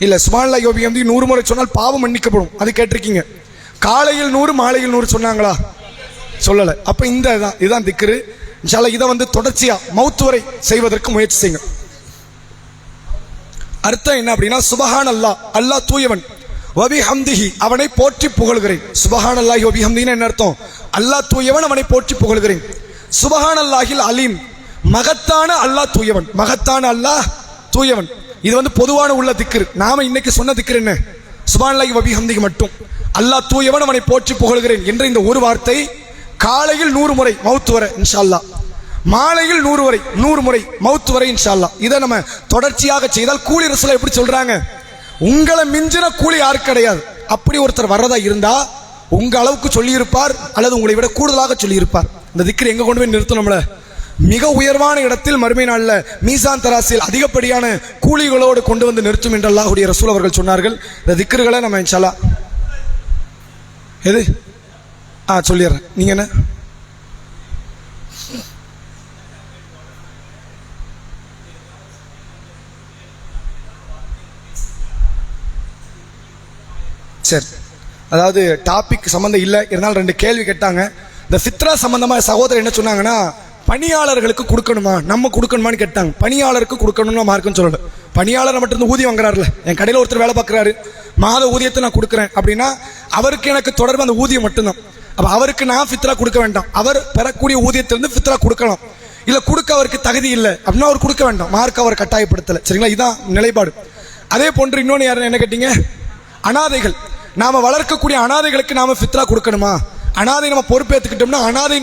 இல்ல, சுப்ஹானல்லாஹி வ பிஹம்திஹி 100 முறை சொன்னால் பாவம் மன்னிக்கப்படும், அது கேட்டிருக்கீங்க. காலையில் 100 மாலையில் 100 சொன்னாங்களா? சொல்லல. அப்ப இதுதான் திக்ரு. இன்ஷா அல்லாஹ் இதை தொடர்ச்சியா மௌத்து வரை செய்வதற்கு முயற்சி செய்யுங்க. அர்த்தம் என்ன அப்படின்னா, சுப்ஹானல்லாஹ், அல்லாஹ் தூயவன், வ பிஹம்திஹி அவனை போற்றி புகழ்கிறேன். சுப்ஹானல்லாஹி வ பிஹம்திஹி என்ன அர்த்தம்? அல்லாஹ் தூயவன், அவனை போற்றி புகழ்கிறேன். சுப்ஹானல்லாஹில் அலீம், மகத்தான அல்லாஹ் தூயவன், மகத்தான அல்லாஹ் தூயவன். இது பொதுவான உள்ள திக்ரு. நாம இன்னைக்கு சொன்ன திக்ரு என்ன? சுப்ஹானல்லாஹி வ பிஹம்திஹி மட்டும். அல்லாஹ் தூயவன், அவனை போற்றி புகழ்கிறேன் என்ற இந்த ஒரு வார்த்தை காலையில் 100 முறை மௌத்து வரை இன்ஷா அல்லாஹ், மாலையில் 100 முறை மௌத்து வரை இன்ஷா அல்லாஹ். இதை நம்ம தொடர்ச்சியாக செய்தால் கூலி ரசூலா எப்படி சொல்றாங்க? உங்களை மிஞ்சின கூலி யாருக்கு கிடையாது. அப்படி ஒருத்தர் வர்றதா இருந்தா உங்க அளவுக்கு சொல்லியிருப்பார், அல்லது உங்களை விட கூடுதலாக சொல்லியிருப்பார். இந்த திக்ரு எங்க கொண்டு போய் நிறுத்தணும்ல? மிக உயர்வான இடத்தில் மறுமை நாள்ல மீசான் தராசில் அதிகப்படியான கூலிகளோடு கொண்டு வந்து நிறுத்தும் என்று அல்லாஹ்வுடைய ரசூல் அவர்கள் சொன்னார்கள். இந்த திக்ருகளை நம்ம இன்ஷா அல்லாஹ் எது சொல்லிடுறேன். நீங்க என்ன? சரி, அதாவது டாபிக் சம்பந்தம் இல்லை, இருந்தாலும் 2 கேள்வி கேட்டாங்க. இந்த ஃபித்ரா சம்பந்தமா சகோதரர் என்ன சொன்னாங்கன்னா, பணியாளர்களுக்கு கொடுக்கணுமா, நம்ம கொடுக்கணுமான்னு கேட்டாங்க. பணியாளருக்கு கொடுக்கணும்னு மார்க்குன்னு சொல்லல. பணியாளர் மட்டும் இருந்து ஊதியம் வாங்குறாருல, என் கடையில் ஒருத்தர் வேலை பார்க்குறாரு, மாத ஊதியத்தை நான் கொடுக்குறேன் அப்படின்னா அவருக்கு எனக்கு தொடர்பு அந்த ஊதியம் மட்டும்தான். அப்போ அவருக்கு நான் ஃபித்ரா கொடுக்க வேண்டாம், அவர் பெறக்கூடிய ஊதியத்திலிருந்து ஃபித்ரா கொடுக்கலாம். இல்லை கொடுக்க அவருக்கு தகுதி இல்லை அப்படின்னா அவர் கொடுக்க வேண்டாம், மார்க் அவர் கட்டாயப்படுத்தலை. சரிங்களா? இதுதான் நிலைப்பாடு. அதே போன்று இன்னொன்று யாரும் என்ன கேட்டீங்க? அனாதைகள், நாம வளர்க்கக்கூடிய அனாதைகளுக்கு நாம ஃபித்ரா கொடுக்கணுமா? அனாதை நம்ம பொறுப்பேற்றுக்கிட்டோம்னா அனாதை